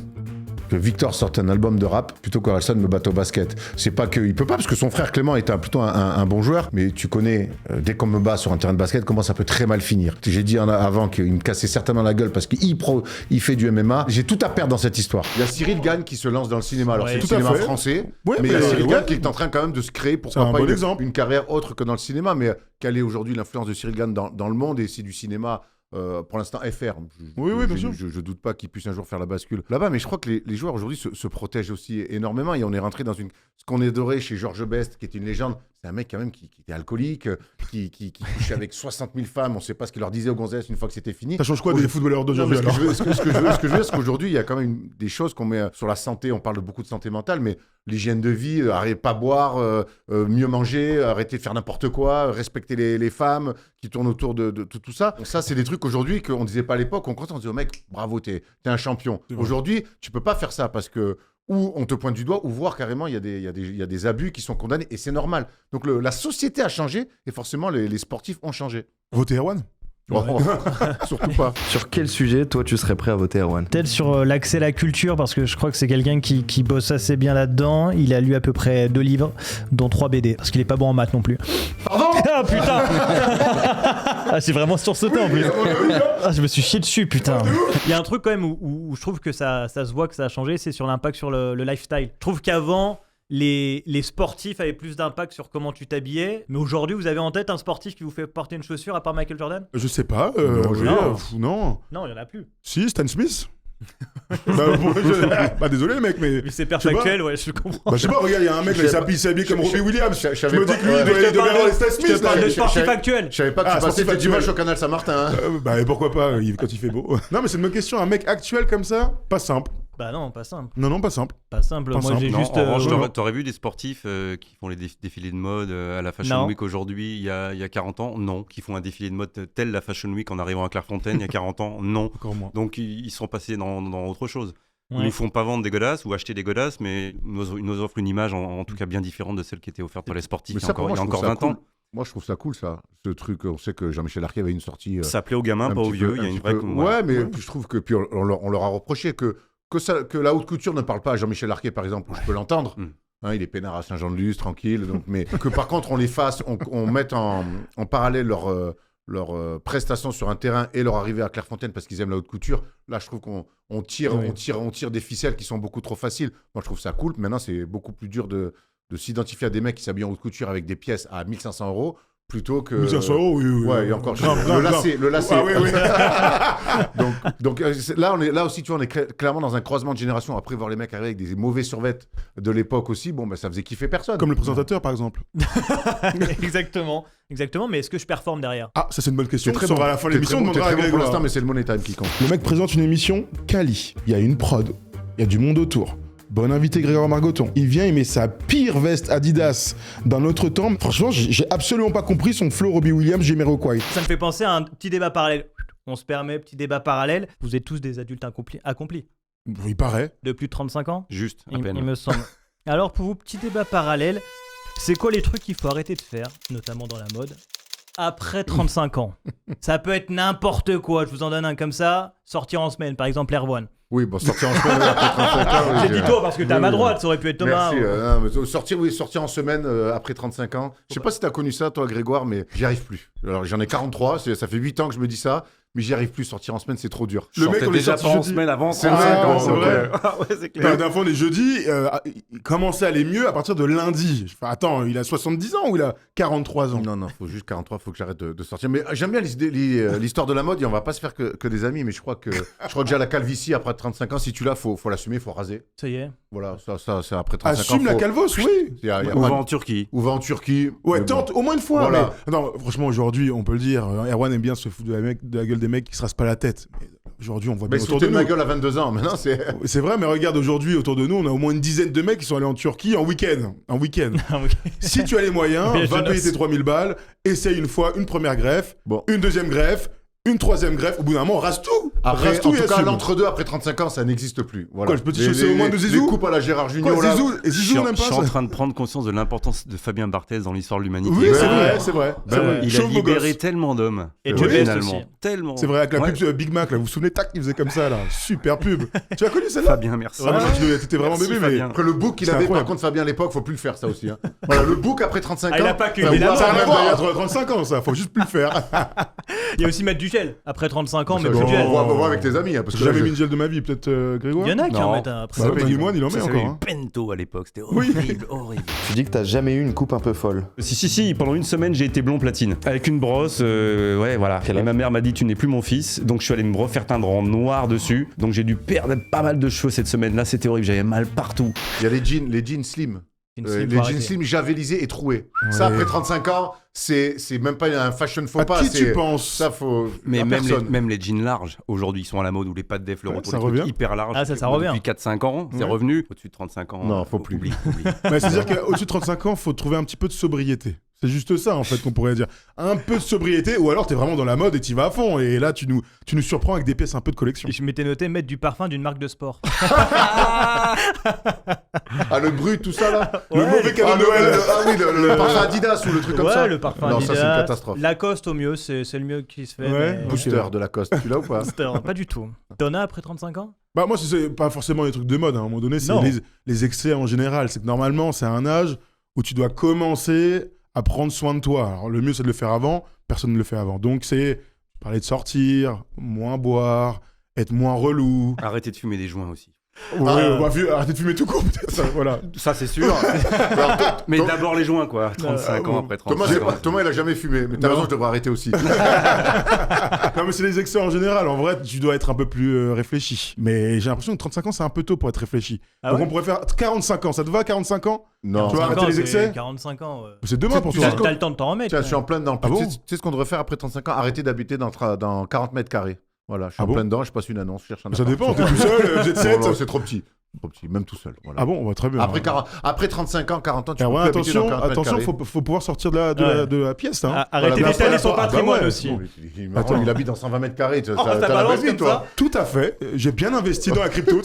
que Victor sorte un album de rap plutôt qu'Orelsan me batte au basket. C'est pas qu'il peut pas, parce que son frère Clément est plutôt un bon joueur, mais tu connais, dès qu'on me bat sur un terrain de basket, comment ça peut très mal finir. J'ai dit avant qu'il me cassait certainement la gueule parce qu'il fait du MMA. J'ai tout à perdre dans cette histoire. Il y a Cyril Gann qui se lance dans le cinéma. Alors c'est le cinéma français, mais il y a Cyril Gann qui est en train quand même de se créer, pourquoi pas une carrière autre que dans le cinéma, mais quelle est aujourd'hui l'influence de Cyril Gann dans le monde, et c'est du cinéma pour l'instant FR. Je doute pas qu'il puisse un jour faire la bascule là-bas, mais je crois que les joueurs aujourd'hui se protègent aussi énormément, et on est rentré dans ce qu'on adorait chez George Best, qui est une légende. C'est un mec quand même qui était alcoolique, qui couchait avec 60 000 femmes, on sait pas ce qu'il leur disait aux gonzesses une fois que c'était fini. Ça change quoi des footballeurs d'aujourd'hui? Ce que je veux dire, c'est qu'aujourd'hui il y a quand même des choses qu'on met sur la santé. On parle beaucoup de santé mentale, mais l'hygiène de vie, arrêter pas boire, mieux manger, arrêter de faire n'importe quoi, respecter les femmes qui tournent autour de tout ça. Ça, c'est des trucs aujourd'hui qu'on disait pas à l'époque. On disait au mec, bravo, t'es un champion. Aujourd'hui, tu peux pas faire ça parce que ou on te pointe du doigt, ou voir carrément il y a des abus qui sont condamnés, et c'est normal. Donc la société a changé, et forcément les sportifs ont changé. Votez Erwan? Surtout pas. Sur quel sujet, toi, tu serais prêt à voter, Erwan? Peut-être sur l'accès à la culture, parce que je crois que c'est quelqu'un qui bosse assez bien là-dedans. Il a lu à peu près 2 livres, dont 3 BD, parce qu'il est pas bon en maths non plus. Pardon? Ah putain. Ah, c'est vraiment sursauté en plus. Ah, je me suis chié dessus, putain. Il y a un truc quand même où je trouve que ça se voit que ça a changé, c'est sur l'impact sur le lifestyle. Je trouve qu'avant, les sportifs avaient plus d'impact sur comment tu t'habillais, mais aujourd'hui, vous avez en tête un sportif qui vous fait porter une chaussure à part Michael Jordan? Je sais pas. Non, non. il y en a plus. Si, Stan Smith. Désolé les mecs, mais. C'est Je sais pas. factuel, ouais, je comprends. Je sais pas, regarde, il y a un mec, Je il sais pas. s'habille comme Robbie Williams. Je Je savais me dis pas- que lui, ouais, il mais devait avoir les Stan Je Smith. te parle là. de sportif je- actuel. Je savais pas que Ah, tu passais sportif le actuel. dimanche au canal Saint-Martin. Hein. Et pourquoi pas, quand il fait beau. Non, mais c'est une bonne question. Un mec actuel comme ça, pas simple. Bah non, pas simple. Non, pas simple. Pas simple. Pas Moi, simple. j'ai Non, juste. en revanche, ouais. t'aurais vu des sportifs qui font les défilés de mode à la Fashion Non. Week aujourd'hui, il y a 40 ans? Non. Qui font un défilé de mode tel la Fashion Week en arrivant à Clairefontaine il y a 40 ans? Non. Encore moins. Donc ils sont passés dans autre chose. Ils Ouais. nous font pas vendre des godasses ou acheter des godasses, mais ils nous offrent une image en tout cas bien différente de celle qui était offerte par les sportifs Mais il y a ça, pour encore, moi, il y a je trouve encore ça 20 ans. cool. Moi, je trouve ça cool, ça. Ce truc, on sait que Jean-Michel Larquet avait une sortie. Ça plaît aux gamins, un pas aux petit vieux. peu- Il y a un une petit vraie. peu- voilà. Ouais, mais puis je trouve que puis on leur a reproché que la haute couture ne parle pas à Jean-Michel Larquet, par exemple. Je peux l'entendre. Mm. Hein, il est peinard à Saint-Jean-de-Luz, tranquille. Donc, mais que par contre, on les fasse, on mette en parallèle leur prestation sur un terrain et leur arrivée à Clairefontaine parce qu'ils aiment la haute couture. Là, je trouve qu'on tire des ficelles qui sont beaucoup trop faciles. Moi, je trouve ça cool. Maintenant, c'est beaucoup plus dur de s'identifier à des mecs qui s'habillent en haute couture avec des pièces à 1 500 euros plutôt que. 1500 €, oui. Ouais, et encore. Grave, le grave. lacet. Ah, oui. donc là aussi, tu vois, on est clairement dans un croisement de génération. Après, voir les mecs arriver avec des mauvais survêtements de l'époque aussi, bon, bah, ça faisait kiffer personne. Comme le présentateur, par exemple. Exactement. Mais est-ce que je performe derrière? Ah, ça, c'est une bonne question. C'est très Ça, on bon. va à la fin de T'es l'émission, très on bon, demandera à t'es très bon pour Grégoire. l'instant, mais c'est le Money Time qui compte. Le mec présente une émission quali. Il y a une prod. Il y a du monde autour. Bon invité Grégoire Margoton. Il vient, il met sa pire veste Adidas d'un autre temps. Franchement, j'ai absolument pas compris son flow Robbie Williams, Jamiroquai. Ça me fait penser à un petit débat parallèle. On se permet, petit débat parallèle. Vous êtes tous des adultes accomplis. Il paraît. De plus de 35 ans? Juste, à il peine. me semble. Alors, pour vous, petit débat parallèle, c'est quoi les trucs qu'il faut arrêter de faire, notamment dans la mode, après 35 ans? Ça peut être n'importe quoi. Je vous en donne un comme ça. Sortir en semaine, par exemple, Air One. Oui, bon, sortir en semaine après 35 ans. oui, J'ai dit toi parce que t'es à ma droite, ça aurait pu être Thomas. Merci. ou- Non, mais sortir en semaine après 35 ans. Je sais pas si t'as connu ça, toi, Grégoire, mais j'y arrive plus. Alors, j'en ai 43, ça fait 8 ans que je me dis ça, mais j'y arrive plus. Sortir en semaine, c'est trop dur. Le mec, on est déjà sorti pas en jeudi. semaine avant. C'est 35 vrai, ans, c'est donc, vrai. Ah ouais, c'est La clair. dernière fois, on est jeudi, il commençait à aller mieux à partir de lundi. Je fais, attends, il a 70 ans ou il a 43 ans? Non, faut juste 43, faut que j'arrête de sortir. Mais j'aime bien l'histoire de la mode et on va pas se faire que des amis, mais je crois que j'ai la calvitie après 35 ans. Si tu l'as, faut l'assumer, faut raser. Ça y est. Voilà, ça c'est après 35 ans. Assume la calvos, oui. Y a On pas va de- en Turquie. Ou va en Turquie. Ouais, Mais tente bon. au moins une fois. Voilà. Mais... Non, franchement, aujourd'hui, on peut le dire, Erwan aime bien se foutre de la gueule des mecs qui se rasent pas la tête. Mais aujourd'hui, on voit Mais bien se autour de foutait de nous. ma gueule à 22 ans, maintenant c'est. C'est vrai, mais regarde, aujourd'hui, autour de nous, on a au moins une dizaine de mecs qui sont allés en Turquie en week-end. Si tu as les moyens, Mais va je payer note. tes 3000 balles, essaye une fois une première greffe, Bon. une deuxième greffe, une troisième greffe. Au bout d'un moment, rase tout. Après, Rase en tout et tout cas, assume. l'entre-deux, après 35 ans, ça n'existe plus. Voilà. Quoi, je peux te chausser au moins de Zizou Les coupes à la Gérard Junior. Quoi, là. Zizou, et Zizou, on n'aime Je pas suis en ça. train de prendre conscience de l'importance de Fabien Barthez dans l'histoire de l'humanité. Oui, c'est Ouais. vrai, c'est vrai. Ben C'est vrai. ouais. Il a Chauve beau libéré gosse. tellement d'hommes. Et Oui, Joe Best finalement. aussi. Tellement. C'est vrai, avec la Ouais. pub Big Mac, là, vous vous souvenez, tac, il faisait comme ça, là. Super pub. Tu as connu celle-là? Fabien, merci. Ah, mais t'étais vraiment Merci, bébé, mais. Fabien. Après le book qu'il C'est avait, incroyable. par contre, Fabien à l'époque, faut plus le faire, ça aussi. Hein. Voilà, le book après 35 ans. Ah, il a pas qu'une, ça il a voit Ça a même rien à voir, d'ailleurs. il y a 35 ans, ça. Faut juste plus le faire. Il y a aussi Matt Duchel. Après 35 ans, Ça, mais je plus de gel. on va avec tes amis. Hein, parce J'ai que là, jamais je- mis une gel de ma vie, peut-être Grégoire? Il y en a qui en Non. mettent un après. Bah, Ça, Benny Moine, il en met Ça, encore. eu hein. Pento à l'époque, c'était Oui. horrible, horrible. Tu dis que t'as jamais eu une coupe un peu folle. Si, pendant une semaine, j'ai été blond platine. Avec une brosse, ouais, voilà. Et ma mère m'a dit, tu n'es plus mon fils. Donc je suis allé me refaire teindre en noir dessus. Donc j'ai dû perdre pas mal de cheveux cette semaine-là. C'était horrible, j'avais mal partout. Il y a les jeans slim. Une Les slip, faut jeans arrêter. slim javelisés et troués. Ouais. Ça, après 35 ans, c'est même pas un fashion faux À pas. qui c'est- tu penses? Ça, faut. Mais à même personne. même les jeans larges, aujourd'hui, ils sont à la mode où les pattes def, le Ouais, retour ça des trucs revient. hyper larges. Ah, ça revient. Depuis 4-5 ans, c'est Ouais. revenu. Au-dessus de 35 ans. Non, faut plus. Oublie. Bah, c'est-à-dire qu'au-dessus de 35 ans, faut trouver un petit peu de sobriété. C'est juste ça, en fait, qu'on pourrait dire. Un peu de sobriété, ou alors t'es vraiment dans la mode et t'y vas à fond. Et là, tu nous surprends avec des pièces un peu de collection. Et je m'étais noté mettre du parfum d'une marque de sport. Ah, le brut, tout ça là. Le mauvais cadeau Ah, de Noël. oui, le parfum Adidas ou le truc comme Ouais, ça. le parfum Non, Adidas. ça, c'est une catastrophe. Lacoste au mieux, c'est le mieux qui se fait. Ouais. mais- Booster de Lacoste, tu l'as ou pas? Booster, pas du tout. T'en as après 35 ans? Bah, moi, c'est pas forcément les trucs de mode. Hein. À un moment donné, c'est Non. les excès en général. C'est que normalement, c'est un âge où tu dois commencer à prendre soin de toi. Alors, le mieux, c'est de le faire avant. Personne ne le fait avant. Donc, c'est parler de sortir, moins boire, être moins relou. Arrêtez de fumer des joints aussi. Arrêtez de fumer tout court, peut-être. Ça, voilà. Ça, c'est sûr. Mais d'abord les joints, quoi. 35 ans après 35 ans. Thomas, il a jamais fumé. Mais t'as raison, je devrais arrêter aussi. Non, mais c'est les excès en général. En vrai, tu dois être un peu plus réfléchi. Mais j'ai l'impression que 35 ans, c'est un peu tôt pour être réfléchi. Ah Donc ouais on pourrait faire 45 ans. Ça te va, 45 ans? Non. Tu vas arrêter les excès? 45 ans. C'est demain pour toi. T'as le temps de t'en remettre. Tiens, je suis en plein dedans. Ah bon Tu sais ce qu'on devrait faire après 35 ans? Arrêter d'habiter dans 40 mètres carrés. Voilà, je suis Ah en bon plein dedans, je passe une annonce, je cherche un Ça appart. dépend, t'es tout seul, jet set. Non, c'est trop petit. Trop petit, même tout seul. Voilà. Ah bon, très bien. Après 35 ans, 40 ans, tu peux plus habiter attention, dans 40 mètres carrés. faut pouvoir sortir de la pièce. Hein. Arrêtez d'étaler son patrimoine ouais. aussi. Attends, il habite dans 120 mètres carrés. T'as ça la balance belle vie, comme toi. Tout à fait. J'ai bien investi dans la crypto.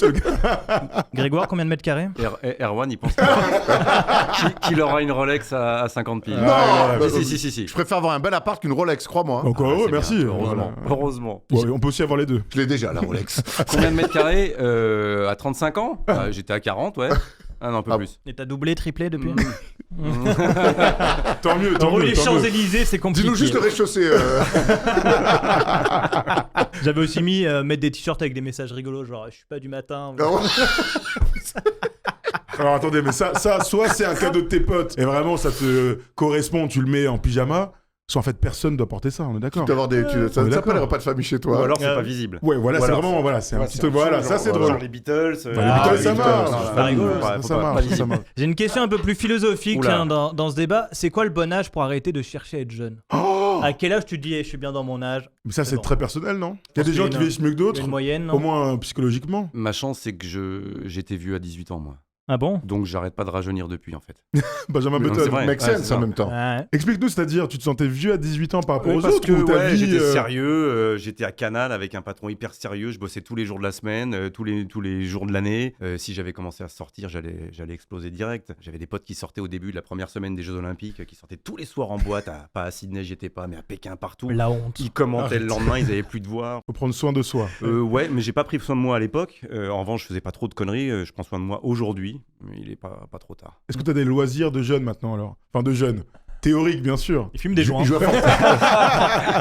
Grégoire, combien de mètres carrés? Erwan, il pense qu'il aura une Rolex à 50 piles. Non, Si. Je préfère avoir un bel appart qu'une Rolex, crois-moi. Encore heureux, c'est merci. bien, heureusement. Ouais, on peut aussi avoir les deux. Je l'ai déjà, la Rolex. Combien de mètres carrés à 35 ans? J'étais à 40, ouais. Ah non, un peu plus. Et t'as doublé, triplé depuis? Tant mieux, En les Champs-Élysées, c'est compliqué. Dis-nous juste le rez-de-chaussée. J'avais aussi mis mettre des t-shirts avec des messages rigolos, genre je suis pas du matin. Alors attendez, mais ça, soit c'est un cadeau de tes potes et vraiment ça te correspond, tu le mets en pyjama. Soit en fait personne ne doit porter ça, on est d'accord. Ça s'appelle repas de famille chez toi. Ou alors c'est pas visible. Ouais, voilà, c'est vraiment, voilà, c'est un petit truc, voilà, ça c'est drôle. Genre les Beatles. Les Beatles, ça marche. C'est pas rigolo. Ça marche. J'ai une question un peu plus philosophique Oula. hein, dans ce débat. C'est quoi le bon âge pour arrêter de chercher à être jeune? À quel âge tu te dis je suis bien dans mon âge? Mais ça c'est bon. très personnel, non? Il y a pense des gens qu'il y qui a vieillissent mieux que d'autres, Une moyenne, non? au moins psychologiquement. Ma chance, c'est que j'étais vieux à 18 ans, moi. Ah bon? Donc j'arrête pas de rajeunir depuis, en fait. Benjamin Non, c'est Button. vrai. Make Ouais, sense c'est en ça. même temps. Ouais. Explique-nous, c'est-à-dire, tu te sentais vieux à 18 ans par rapport aux Parce autres que ou ta ouais, vie j'étais sérieux, j'étais à Canal avec un patron hyper sérieux, je bossais tous les jours de la semaine, tous les jours de l'année. Si j'avais commencé à sortir, j'allais exploser direct. J'avais des potes qui sortaient au début de la première semaine des Jeux Olympiques, qui sortaient tous les soirs en boîte, pas à Sydney, j'y étais pas, mais à Pékin, partout. La honte. Ils commentaient le lendemain, ils avaient plus de voix. Faut prendre soin de soi. Ouais, mais j'ai pas pris soin de moi à l'époque. En revanche, je faisais pas trop de conneries. Je prends soin de moi aujourd'hui, mais il est pas trop tard. Est-ce que tu as des loisirs de jeunes maintenant alors? Enfin de jeunes. Théorique bien sûr. Il fume des joints. Il joue à Fortnite.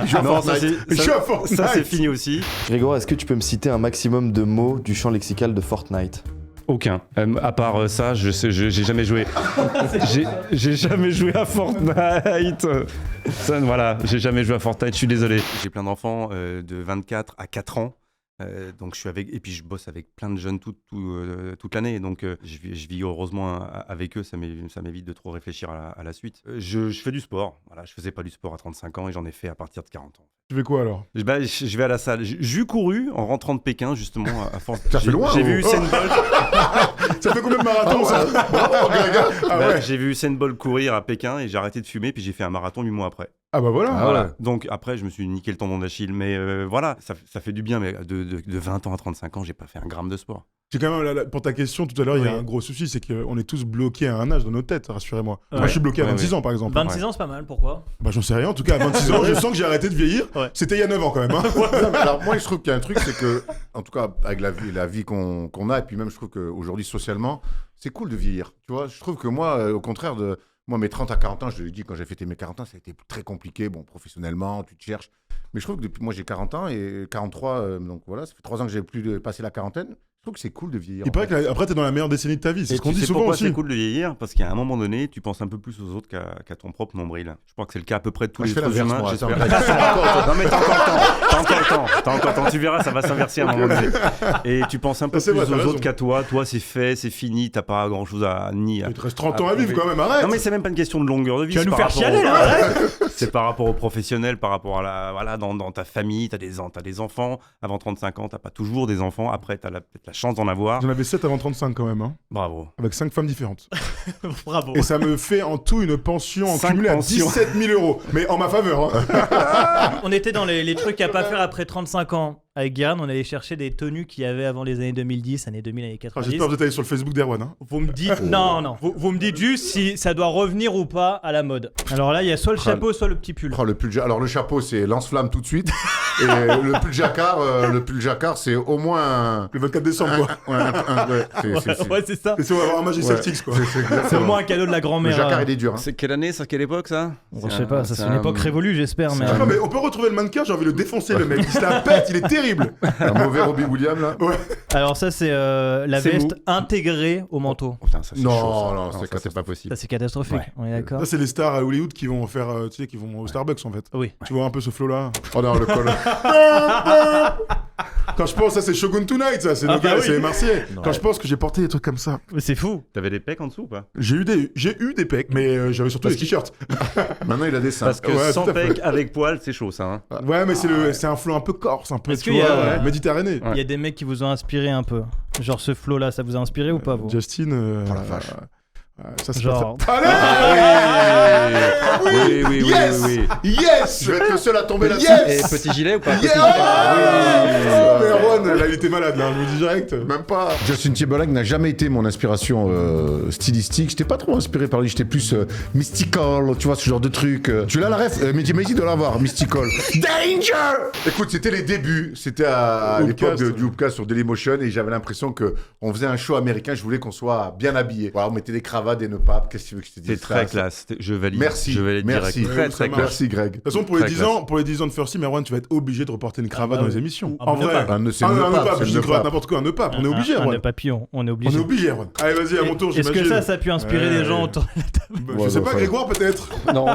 Il joue à Non, Fortnite. Je suis à Fortnite. ça c'est fini aussi. Grégoire, est-ce que tu peux me citer un maximum de mots du champ lexical de Fortnite? Aucun. À part ça, j'ai jamais joué. J'ai jamais joué à Fortnite. Ça, voilà, j'ai jamais joué à Fortnite, je suis désolé. J'ai plein d'enfants de 24 à 4 ans. Donc je suis avec, et puis je bosse avec plein de jeunes toute l'année, donc je vis heureusement avec eux, ça m'évite de trop réfléchir à la suite. Je fais du sport, voilà, je faisais pas du sport à 35 ans et j'en ai fait à partir de 40 ans. Tu fais quoi alors? Je vais à la salle. J'ai couru en rentrant de Pékin justement à force. Ça fait loin. J'ai vu Usain Bolt. Ça fait combien de marathons ça? Bravo, Grégoire. Ah ouais. J'ai vu Usain Bolt courir à Pékin et j'ai arrêté de fumer, puis j'ai fait un marathon 8 mois après. Ah bah voilà. Voilà. Donc après, je me suis niqué le tendon d'Achille, mais voilà, ça fait du bien. Mais de 20 ans à 35 ans, j'ai pas fait un gramme de sport. J'ai quand même, pour ta question tout à l'heure, il y a Oui. un gros souci, c'est qu'on est tous bloqués à un âge dans nos têtes, rassurez-moi. Ouais. Moi je suis bloqué à Ouais, 26 ans par exemple. 26 ans, c'est pas mal, pourquoi? Bah j'en sais rien, en tout cas à 26 ans, je sens que j'ai arrêté de vieillir. Ouais. C'était il y a 9 ans quand même. Hein. Non, mais alors moi je trouve qu'il y a un truc, c'est que, en tout cas avec la vie qu'on a, et puis même je trouve qu'aujourd'hui socialement, c'est cool de vieillir. Tu vois, je trouve que moi, au contraire de... Moi, mes 30 à 40 ans, je l'ai dit, quand j'ai fêté mes 40 ans, ça a été très compliqué. Bon, professionnellement, tu te cherches. Mais je trouve que depuis, moi, j'ai 40 ans et 43, donc voilà, ça fait 3 ans que j'ai plus passé la quarantaine. Je trouve que c'est cool de vieillir. Il paraît qu'après t'es dans la meilleure décennie de ta vie, c'est Et ce qu'on tu dit sais souvent pourquoi aussi. c'est cool de vieillir? Parce qu'à un moment donné, tu penses un peu plus aux autres qu'à ton propre nombril. Je crois que c'est le cas à peu près de tous Moi, les je fais êtres l'inverse, humains. moi. J'espère. Non mais t'as encore le temps. T'as encore le temps. Tu verras, ça va s'inverser à un moment donné. Et tu penses un peu Ça, c'est plus vrai, t'as aux raison. autres qu'à toi. Toi, c'est fait, c'est fini. T'as pas grand chose à ni. Il te reste 30 ans à vivre quand même, arrête. Non mais c'est même pas une question de longueur de vie. Tu vas c'est nous par faire rapport chialer au- là, arrête. C'est par rapport aux professionnels, par rapport à voilà, dans ta famille, t'as des enfants. Avant 35 ans, t'as pas toujours des enfants. Après, t'as peut-être la chance d'en avoir. J'en avais 7 avant 35 quand même, hein, Bravo. avec 5 femmes différentes. Bravo. Et ça me fait en tout une pension en 5 cumulé à pensions. 17 000 euros. Mais en ma faveur. Hein. On était dans les trucs à pas faire après 35 ans. Avec Guérin, on allait chercher des tenues qu'il y avait avant les années 2010, années 2000, années Ah, 90. j'espère que vous êtes allé sur le Facebook d'Erwan. Hein. Vous me dites non. Vous me dites juste si ça doit revenir ou pas à la mode. Alors là, il y a soit le chapeau, soit le petit pull. Oh, le pull. Alors le chapeau, c'est lance-flamme tout de suite. Et le pull jacquard, c'est au moins Le 24 décembre, quoi. C'est ça. Et si on va avoir un Magic Celtics, quoi. C'est au moins un cadeau de la Le grand-mère. jacquard, il est dur. Hein. C'est quelle année, ça? Quelle époque, ça? Je sais pas, ça c'est une époque révolue, j'espère. Mais... Non, mais on peut retrouver le mannequin, j'ai envie de le défoncer, le mec. Il se la pète, il est terrible. Un mauvais Robbie Williams, là. Alors ça, c'est la C'est veste mou. intégrée au manteau. Oh, putain, ça, c'est chaud, ça. Non, c'est pas possible. Ça, c'est catastrophique. On est d'accord. Ça, c'est les stars à Hollywood qui vont faire, tu sais, qui vont au Starbucks, en fait. Oui. Tu vois un peu ce flow-là. Oh non, le col. Quand je pense, ça, c'est Shogun Tonight, ça. C'est Ah nos bah gars, oui. c'est les Marseillais. Quand je pense que j'ai porté des trucs comme ça. Mais c'est fou. T'avais des pecs en dessous ou pas? J'ai eu des pecs, mais j'avais surtout des t-shirts. Maintenant, il a des seins. Parce que Ouais, sans tout à fait. pecs avec poils, c'est chaud, ça. Hein. Ouais, mais c'est un flow un peu corse, un peu, Est-ce tu qu'il y vois, a- méditerranéen. Il y a des mecs qui vous ont inspiré un peu. Genre ce flow-là, ça vous a inspiré ou pas, vous? Justin. Oh la vache. Ça, c'est Genre. pas Allez Oui, Yes Yes Je vais être le seul à tomber là-dessus. Et Yes petit gilet ou pas? Yeah Oh, mais Erwan, là, il était malade, là, je vous dis direct. Même pas. Justin Timberlake n'a jamais été mon inspiration stylistique. J'étais pas trop inspiré par lui. J'étais plus mystical, tu vois, ce genre de truc. Tu l'as la ref Mehdi doit l'avoir, mystical. Danger. Écoute, c'était les débuts. C'était à l'époque du Hoopcast sur Dailymotion et j'avais l'impression que on faisait un show américain. Je voulais qu'on soit bien habillé. Voilà, on mettait des cravates, des nœuds papes. Qu'est-ce que tu veux que je te dise? C'est très classe. Je valide. Merci. Je valide Merci. direct. Très, très classe. Merci, Greg. De toute façon, pour les Très 10 classe. ans, de First Team, Erwan, tu vas être obligé de reporter une cravate dans les émissions. Ah, En bon, vrai. Un nœud, c'est Un le nœud nœud pape, pape, c'est je le dis nœud cravate, pape. n'importe quoi, un nœud pape. On est obligé, Un Erwan. papillon, on est On obligé. est obligé, Erwan. Allez, vas-y, à mon tour, Est-ce j'imagine. que ça a pu inspirer Ouais. des gens autour de la table? Je sais Ouais, pas, bah, Grégoire, peut-être. Non,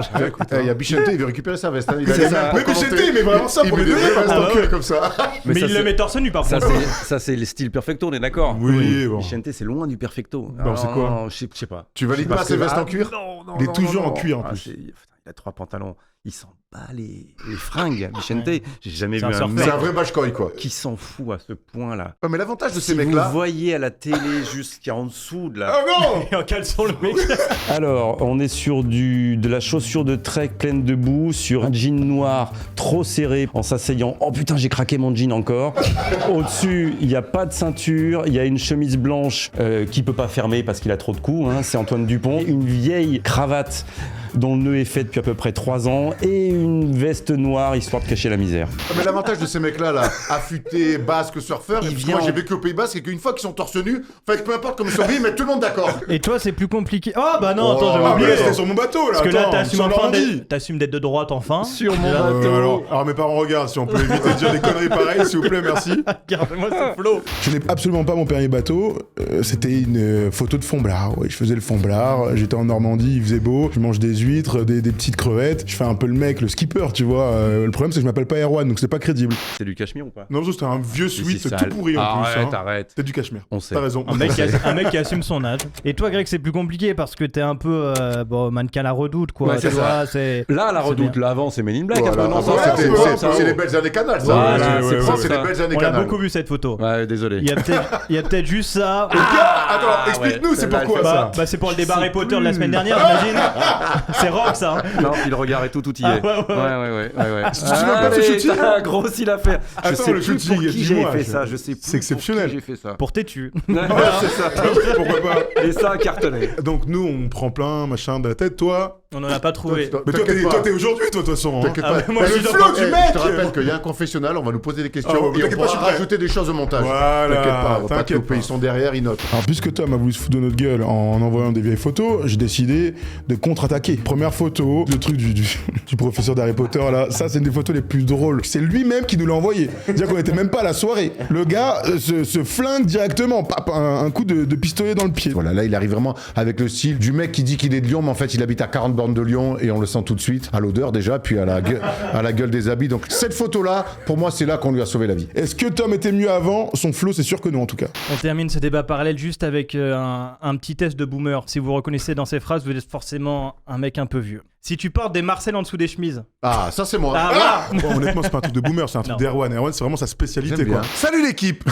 Il y a Bichente, il veut récupérer sa veste. Hein. Il a C'est les ça. mains Mais commentées. Bichente, mais vraiment ça Il pour met les des deux. vestes Ah en ouais. cuir comme ça. Mais ça, il le c'est- met torse nu par Ça, contre. c'est le style perfecto, on est d'accord? Oui, bon. Vicente, c'est loin du perfecto. Bon, c'est quoi? Non, je sais pas. Tu valides pas Parce ces que- vestes en Ah, cuir? non, Il est toujours en cuir, en Ah, plus. il a 3 pantalons. Il s'en bat les fringues, Vicente. J'ai jamais C'est vu un un surfeur. mec C'est un vrai bashkoy, quoi. qui s'en fout à ce point-là. Ouais, mais l'avantage de ces Si mecs-là. vous voyez à la télé juste ce qu'il y a en dessous de la... Ah non Et en caleçon, le mec. Alors, on est sur de la chaussure de trek pleine de boue, sur un jean noir trop serré en s'asseyant. Oh putain, j'ai craqué mon jean encore. Au-dessus, il n'y a pas de ceinture, il y a une chemise blanche qui peut pas fermer parce qu'il a trop de coups, hein, c'est Antoine Dupont. Une vieille cravate dont le nœud est fait depuis à peu près 3 ans et une veste noire histoire de cacher la misère. Mais l'avantage de ces mecs-là, là, affûtés, basques, surfeurs, parce que vient moi j'ai en- vécu au Pays Basque, c'est qu'une fois qu'ils sont torse nu, en fait, peu importe comment ils sont habillés, ils mettent tout le monde d'accord. Et toi, c'est plus compliqué. Oh bah non, Oh, attends, j'avais Ah, mais oublié. là, c'était sur mon bateau, là. Parce que là, Attends, t'assumes sur enfin Normandie. d'être de droite enfin. Sur mon Alors, mes parents regardent, si on peut éviter de dire des conneries pareilles, s'il vous plaît, merci. Regardez-moi ce flow. Je n'ai absolument pas mon permis bateau. C'était une photo de fond blard. Ouais, je faisais le fond blard. J'étais en Normandie, il faisait beau. Je mange des huîtres, des petites crevettes. Je fais un peu le mec, le skipper, tu vois. Le problème, c'est que je m'appelle pas Erwan, donc c'est pas crédible. C'est du cachemire ou pas? Non, c'était un vieux sweat c'est tout sale. pourri en plus. Arrête, hein. arrête. C'était du cachemire. On sait. T'as raison. Un mec qui assume son âge. Et toi, Greg, c'est plus compliqué parce que t'es un peu mannequin à la redoute, quoi. Ouais, tu c'est vois, c'est. Là, la C'est redoute, bien. là, avant, c'est Men in Black. Voilà. un peu, non, ça, Ouais, c'est- c'est les belles années Canal, ça. Voilà, Ouais, c'est ouais, propre, c'est ça. les belles années On l'a Canal. beaucoup vu cette photo. Ouais, désolé. Il y a peut-être juste ça. Attends, explique-nous, c'est celle-là, pourquoi elle fait ça Bah, c'est pour le débat Harry Potter de la semaine dernière, j'imagine. C'est rock, ça. Hein. Non, puis le regard et tout y est. Ah, ouais. ouais. Tu te souviens pas de ce shooting t'as un gros cil à faire. Je Attends, sais le plus shooting, pour qui j'ai dis-moi, fait je- ça. Je sais plus c'est exceptionnel. pour qui j'ai fait ça. Pour têtu. Ouais, c'est ça. Pourquoi pas Et ça a cartonné. Donc nous, on prend plein, machin, de la tête. Toi, On en a pas trouvé. mais toi, t'es aujourd'hui, toi, de toute façon. hein. T'inquiète Ah, pas. mais moi, Mais je le suis flow dans- du mec. Je te rappelle qu'il y a un confessionnal, on va nous poser des questions Ah, et on t'inquiète pas, je suis pourra prêt. rajouter des choses au montage. Voilà, T'inquiète pas, on va pas te t'inquiète louper, pas. ils sont derrière, ils notent. Alors, puisque Tom a voulu se foutre de notre gueule en envoyant des vieilles photos, j'ai décidé de contre-attaquer. Première photo, le truc du professeur d'Harry Potter, là, ça, c'est une des photos les plus drôles. C'est lui-même qui nous l'a envoyé. C'est-à-dire qu'on était même pas à la soirée. Le gars se flingue directement, pap, un coup de pistolet dans le pied. Voilà, là, il arrive vraiment avec le style du mec qui dit qu'il est de Lyon, mais en fait, il habite à 40 bornes de Lyon et on le sent tout de suite, à l'odeur déjà, puis à la gueule des habits. Donc, cette photo-là, pour moi, c'est là qu'on lui a sauvé la vie. Est-ce que Tom était mieux avant? Son flow, c'est sûr que non, en tout cas. On termine ce débat parallèle juste avec un petit test de boomer. Si vous reconnaissez dans ces phrases, vous êtes forcément un mec un peu vieux. Si tu portes des Marcel en dessous des chemises. Ah, ça, c'est moi. Ah, voilà. Bon, honnêtement, c'est pas un truc de boomer, c'est un truc Non. d'Erwan. Erwan, c'est vraiment sa spécialité, J'aime bien. quoi. Salut l'équipe.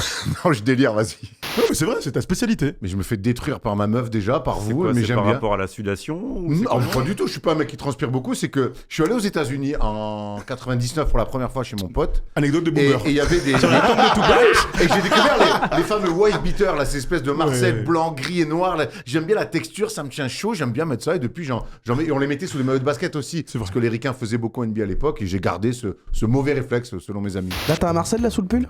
Non, je délire, vas-y. Non, mais c'est vrai, c'est ta spécialité. Mais je me fais détruire par ma meuf déjà, par C'est vous, quoi, mais c'est j'aime par bien. rapport à la sudation ou c'est Non, comment pas du tout, je suis pas un mec qui transpire beaucoup, c'est que je suis allé aux États-Unis en 99 pour la première fois chez mon pote. Anecdote de Et boomer. il y avait des. Sur la tombe de Tupac. Et j'ai découvert les fameux white beaters, là, ces espèces de Marseille Ouais. blanc, gris et noir. Là. J'aime bien la texture, ça me tient chaud, j'aime bien mettre ça. Et depuis, et on les mettait sous les maillots de basket aussi. C'est Parce vrai. que les ricains faisaient beaucoup NBA à l'époque et j'ai gardé ce mauvais réflexe, selon mes amis. Là, t'as un Marcel là sous le pull?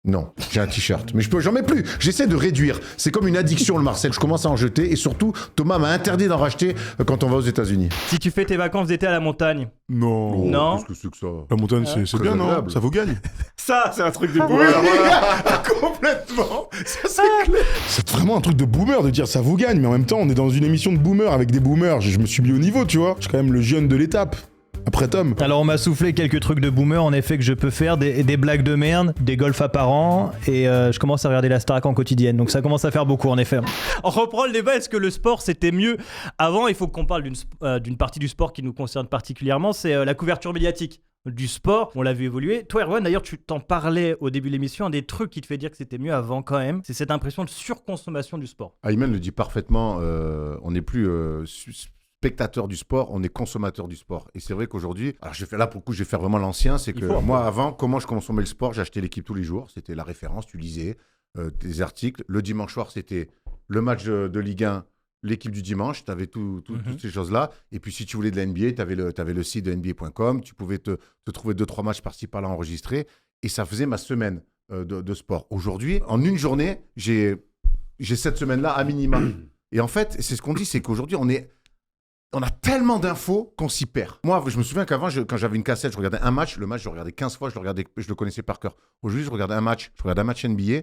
Non, j'ai un t-shirt, mais j'en mets plus. J'essaie de réduire. C'est comme une addiction le Marcel. Je commence à en jeter et surtout, Thomas m'a interdit d'en racheter quand on va aux États-Unis. Si tu fais tes vacances d'été à la montagne, Non. Non. Qu'est-ce que c'est que ça? La montagne, c'est Très bien, non? agréable. Ça vous gagne. Ça, c'est un truc de Oui, boomer. complètement. Ça, c'est clair. C'est vraiment un truc de boomer de dire ça vous gagne, mais en même temps, on est dans une émission de boomer avec des boomers. Je me suis mis au niveau, tu vois. Je suis quand même le jeune de l'étape. Après Tom. Alors on m'a soufflé quelques trucs de boomer en effet que je peux faire, des blagues de merde, des golfs apparents et je commence à regarder la Starac en quotidienne, donc ça commence à faire beaucoup en effet. on reprend le débat. Est-ce que le sport c'était mieux avant? Il faut qu'on parle d'une partie du sport qui nous concerne particulièrement, c'est la couverture médiatique du sport. On l'a vu évoluer. Toi, Erwan, d'ailleurs, tu t'en parlais au début de l'émission. Un des trucs qui te fait dire que c'était mieux avant, quand même, c'est cette impression de surconsommation du sport. Ayman le dit parfaitement, on n'est plus spectateur du sport, on est consommateur du sport. Et c'est vrai qu'aujourd'hui, alors là pour le coup, je vais faire vraiment l'ancien, c'est que moi avant, comment je consommais le sport, j'achetais l'équipe tous les jours, c'était la référence, tu lisais des articles. Le dimanche soir, c'était le match de Ligue 1, l'équipe du dimanche, tu avais toutes ces choses-là. Et puis si tu voulais de la NBA, tu avais le site de NBA.com, tu pouvais te trouver 2-3 matchs par-ci par-là enregistrés. Et ça faisait ma semaine de sport. Aujourd'hui, en une journée, j'ai cette semaine-là à minima. Et en fait, c'est ce qu'on dit, c'est qu'aujourd'hui, on a tellement d'infos qu'on s'y perd. Moi, je me souviens qu'avant, quand j'avais une cassette, je regardais un match. Le match, je le regardais 15 fois, je le connaissais par cœur. Aujourd'hui, je regarde un match NBA.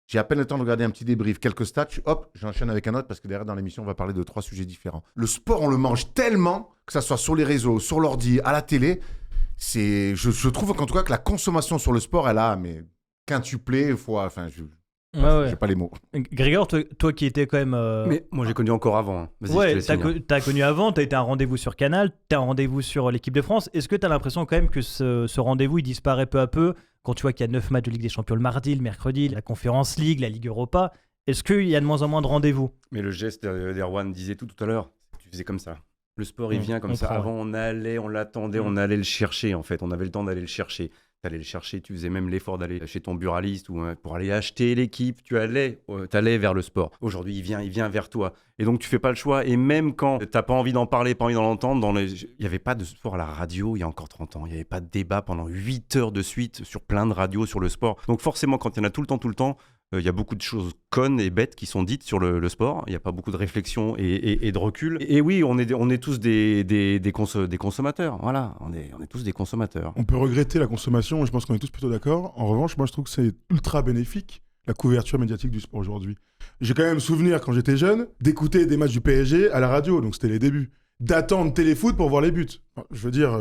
J'ai à peine le temps de regarder un petit débrief, quelques stats, hop, j'enchaîne avec un autre parce que derrière, dans l'émission, on va parler de 3 sujets différents. Le sport, on le mange tellement, que ça soit sur les réseaux, sur l'ordi, à la télé. Je trouve qu'en tout cas, que la consommation sur le sport, elle a, mais quintuplé, j'ai pas les mots. Grégor, toi qui étais quand même... Mais moi, j'ai connu encore avant. Vas-y, je te Ouais, laisse finir. t'as connu avant, t'as été à un rendez-vous sur Canal, t'as un rendez-vous sur l'équipe de France. Est-ce que t'as l'impression quand même que ce rendez-vous, il disparaît peu à peu quand tu vois qu'il y a 9 matchs de Ligue des Champions le mardi, le mercredi, la Conférence League, la Ligue Europa? Est-ce qu'il y a de moins en moins de rendez-vous? Mais le geste d'Erwan disait tout à l'heure, tu faisais comme ça. Le sport, il vient comme ça. Avant, on l'attendait, on allait le chercher, en fait. On avait le temps d'aller le chercher. T'allais le chercher, tu faisais même l'effort d'aller chez ton buraliste ou pour aller acheter l'équipe, t'allais vers le sport. Aujourd'hui, il vient vers toi. Et donc, tu fais pas le choix. Et même quand t'as pas envie d'en parler, pas envie d'en entendre, il n'y avait pas de sport à la radio il y a encore 30 ans. Il n'y avait pas de débat pendant 8 heures de suite sur plein de radios sur le sport. Donc forcément, quand il y en a tout le temps, il y a beaucoup de choses connes et bêtes qui sont dites sur le sport. Il n'y a pas beaucoup de réflexion et de recul. Et oui, on est tous des consommateurs. Voilà, on est tous des consommateurs. On peut regretter la consommation, et je pense qu'on est tous plutôt d'accord. En revanche, moi, je trouve que c'est ultra bénéfique, la couverture médiatique du sport aujourd'hui. J'ai quand même souvenir, quand j'étais jeune, d'écouter des matchs du PSG à la radio, donc c'était les débuts. D'attendre téléfoot pour voir les buts. Je veux dire...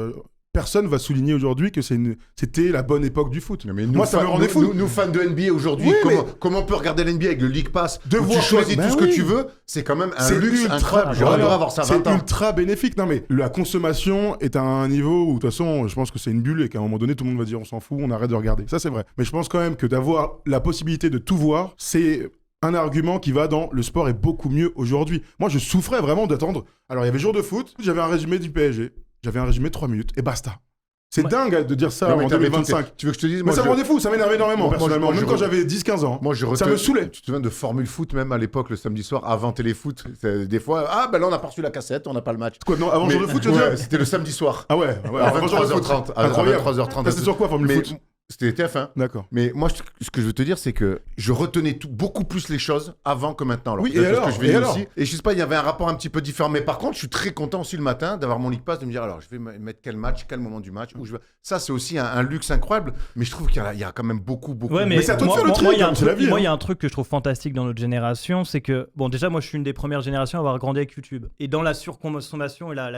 Personne va souligner aujourd'hui que c'était la bonne époque du foot. Mais moi, ça me rendait fou. Nous, fans de NBA aujourd'hui, comment on peut regarder l'NBA avec le League Pass où tu choisis tout ce que tu veux? C'est quand même un luxe incroyable. J'aimerais avoir ça à 20 ans. C'est ultra bénéfique. Non, mais la consommation est à un niveau où, de toute façon, je pense que c'est une bulle et qu'à un moment donné, tout le monde va dire on s'en fout, on arrête de regarder. Ça, c'est vrai. Mais je pense quand même que d'avoir la possibilité de tout voir, c'est un argument qui va dans le sport est beaucoup mieux aujourd'hui. Moi, je souffrais vraiment d'attendre. Alors, il y avait jour de foot, j'avais un résumé du PSG. J'avais un résumé de 3 minutes et basta. C'est dingue de dire ça en 2025. Tu veux que je te dise? Mais ça me rendait fou, ça m'énerve énormément, personnellement. Même quand j'avais 10-15 ans. Ça me saoulait. Tu te souviens de Formule Foot, même à l'époque, le samedi soir, avant Téléfoot? Des fois, là, on a pas reçu la cassette, on n'a pas le match. Quoi, non, avant jour de foot, tu veux dire? C'était le samedi soir. Ah ouais, à 23h30. Incroyable. 23h30. C'était sur quoi, Formule Foot? C'était TF1. D'accord. Mais moi, ce que je veux te dire, c'est que je retenais beaucoup plus les choses avant que maintenant. Oui, et alors, et je sais pas, il y avait un rapport un petit peu différent. Mais par contre, je suis très content aussi le matin d'avoir mon League Pass, de me dire, alors, je vais mettre quel match, quel moment du match, où je veux. Ça, c'est aussi un luxe incroyable. Mais je trouve qu'il y a quand même beaucoup. Ouais, mais c'est à toi de faire le tri, c'est la vie. Moi, il y a un truc que je trouve fantastique dans notre génération, c'est que, bon, déjà, moi, je suis une des premières générations à avoir grandi avec YouTube. Et dans la surconsommation et la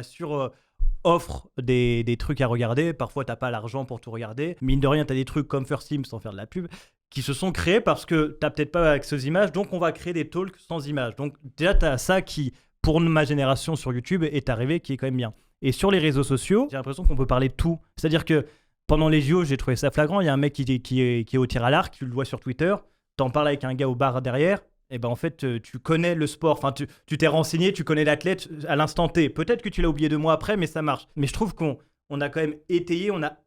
offre des trucs à regarder. Parfois, t'as pas l'argent pour tout regarder. Mine de rien, t'as des trucs comme First Team, sans faire de la pub, qui se sont créés parce que t'as peut-être pas accès aux images, donc on va créer des talks sans images. Donc déjà, t'as ça qui, pour ma génération sur YouTube, est arrivé, qui est quand même bien. Et sur les réseaux sociaux, j'ai l'impression qu'on peut parler de tout. C'est-à-dire que pendant les JO, j'ai trouvé ça flagrant. Il y a un mec qui est au tir à l'arc, tu le vois sur Twitter. t'en parles avec un gars au bar derrière, et ben en fait, tu connais le sport. Enfin, tu t'es renseigné, tu connais l'athlète à l'instant T. Peut-être que tu l'as oublié 2 mois après, mais ça marche. Mais je trouve qu'on a quand même étayé, on a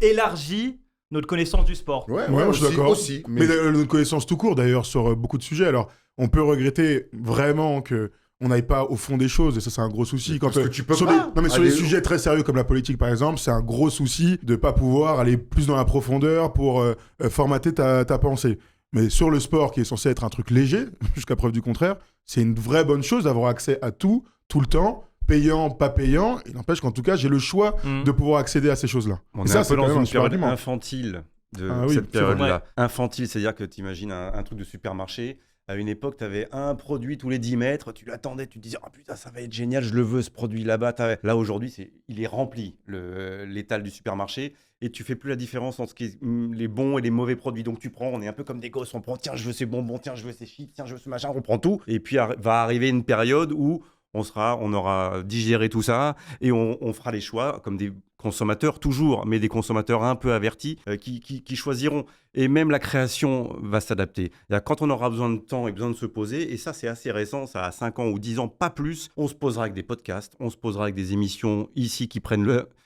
élargi notre connaissance du sport. Ouais, je suis d'accord. Aussi, mais notre connaissance tout court, d'ailleurs, sur beaucoup de sujets. Alors, on peut regretter vraiment que on n'aille pas au fond des choses, et ça, c'est un gros souci. Parce que tu peux sur pas. Sur les sujets très sérieux comme la politique, par exemple, c'est un gros souci de ne pas pouvoir aller plus dans la profondeur pour formater ta pensée. Mais sur le sport, qui est censé être un truc léger, jusqu'à preuve du contraire, c'est une vraie bonne chose d'avoir accès à tout le temps, payant, pas payant. Il n'empêche qu'en tout cas, j'ai le choix de pouvoir accéder à ces choses-là. On et est ça, un peu c'est quand dans même une période argument. infantile de oui, cette c'est vrai. période-là. Infantile, c'est-à-dire que tu imagines un truc de supermarché. À une époque, tu avais un produit tous les 10 mètres, tu l'attendais, tu te disais « Oh putain, ça va être génial, je le veux, ce produit là-bas. » Là, aujourd'hui, il est rempli, l'étal du supermarché, et tu fais plus la différence entre les bons et les mauvais produits. Donc tu prends, on est un peu comme des gosses, on prend « Tiens, je veux ces bonbons, tiens, je veux ces chips, tiens, je veux ce machin », on prend tout. Et puis va arriver une période où on aura digéré tout ça, et on fera les choix comme des consommateurs toujours, mais des consommateurs un peu avertis qui choisiront. Et même la création va s'adapter. Quand on aura besoin de temps et besoin de se poser, et ça c'est assez récent, ça a 5 ans ou 10 ans, pas plus, on se posera avec des podcasts, on se posera avec des émissions ici qui prennent